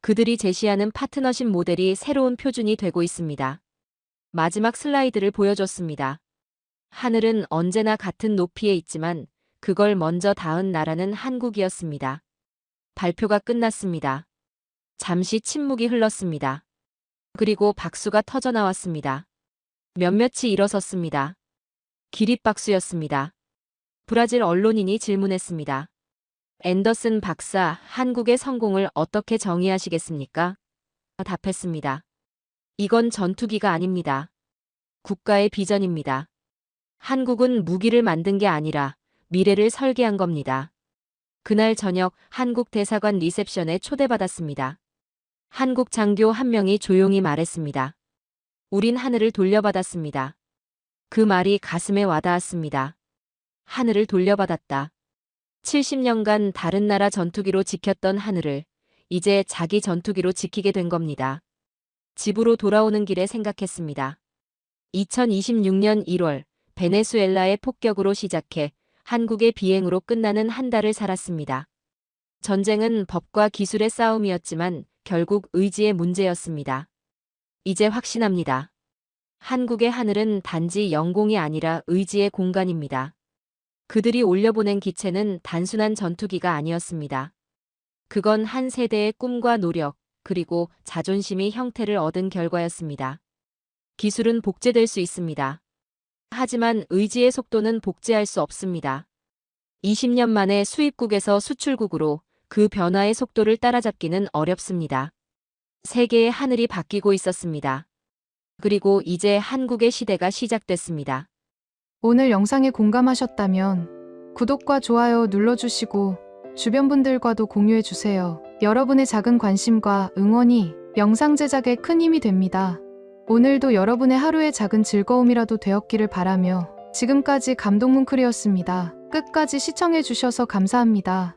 S2: 그들이 제시하는 파트너십 모델이 새로운 표준이 되고 있습니다. 마지막 슬라이드를 보여줬습니다. 하늘은 언제나 같은 높이에 있지만 그걸 먼저 닿은 나라는 한국이었습니다. 발표가 끝났습니다. 잠시 침묵이 흘렀습니다. 그리고 박수가 터져 나왔습니다. 몇몇이 일어섰습니다. 기립박수였습니다. 브라질 언론인이 질문했습니다. 앤더슨 박사, 한국의 성공을 어떻게 정의하시겠습니까? 답했습니다. 이건 전투기가 아닙니다. 국가의 비전입니다. 한국은 무기를 만든 게 아니라 미래를 설계한 겁니다. 그날 저녁 한국 대사관 리셉션에 초대받았습니다. 한국 장교 한 명이 조용히 말했습니다. 우린 하늘을 돌려받았습니다. 그 말이 가슴에 와닿았습니다. 하늘을 돌려받았다. 70년간 다른 나라 전투기로 지켰던 하늘을 이제 자기 전투기로 지키게 된 겁니다. 집으로 돌아오는 길에 생각했습니다. 2026년 1월 베네수엘라의 폭격으로 시작해 한국의 비행으로 끝나는 한 달을 살았습니다. 전쟁은 법과 기술의 싸움이었지만 결국 의지의 문제였습니다. 이제 확신합니다. 한국의 하늘은 단지 영공이 아니라 의지의 공간입니다. 그들이 올려보낸 기체는 단순한 전투기가 아니었습니다. 그건 한 세대의 꿈과 노력, 그리고 자존심이 형태를 얻은 결과였습니다. 기술은 복제될 수 있습니다. 하지만 의지의 속도는 복제할 수 없습니다. 20년 만에 수입국에서 수출국으로 그 변화의 속도를 따라잡기는 어렵습니다. 세계의 하늘이 바뀌고 있었습니다. 그리고 이제 한국의 시대가 시작됐습니다.
S3: 오늘 영상에 공감하셨다면 구독과 좋아요 눌러주시고 주변 분들과도 공유해주세요. 여러분의 작은 관심과 응원이 영상 제작에 큰 힘이 됩니다. 오늘도 여러분의 하루의 작은 즐거움이라도 되었기를 바라며 지금까지 감동뭉클이었습니다. 끝까지 시청해주셔서 감사합니다.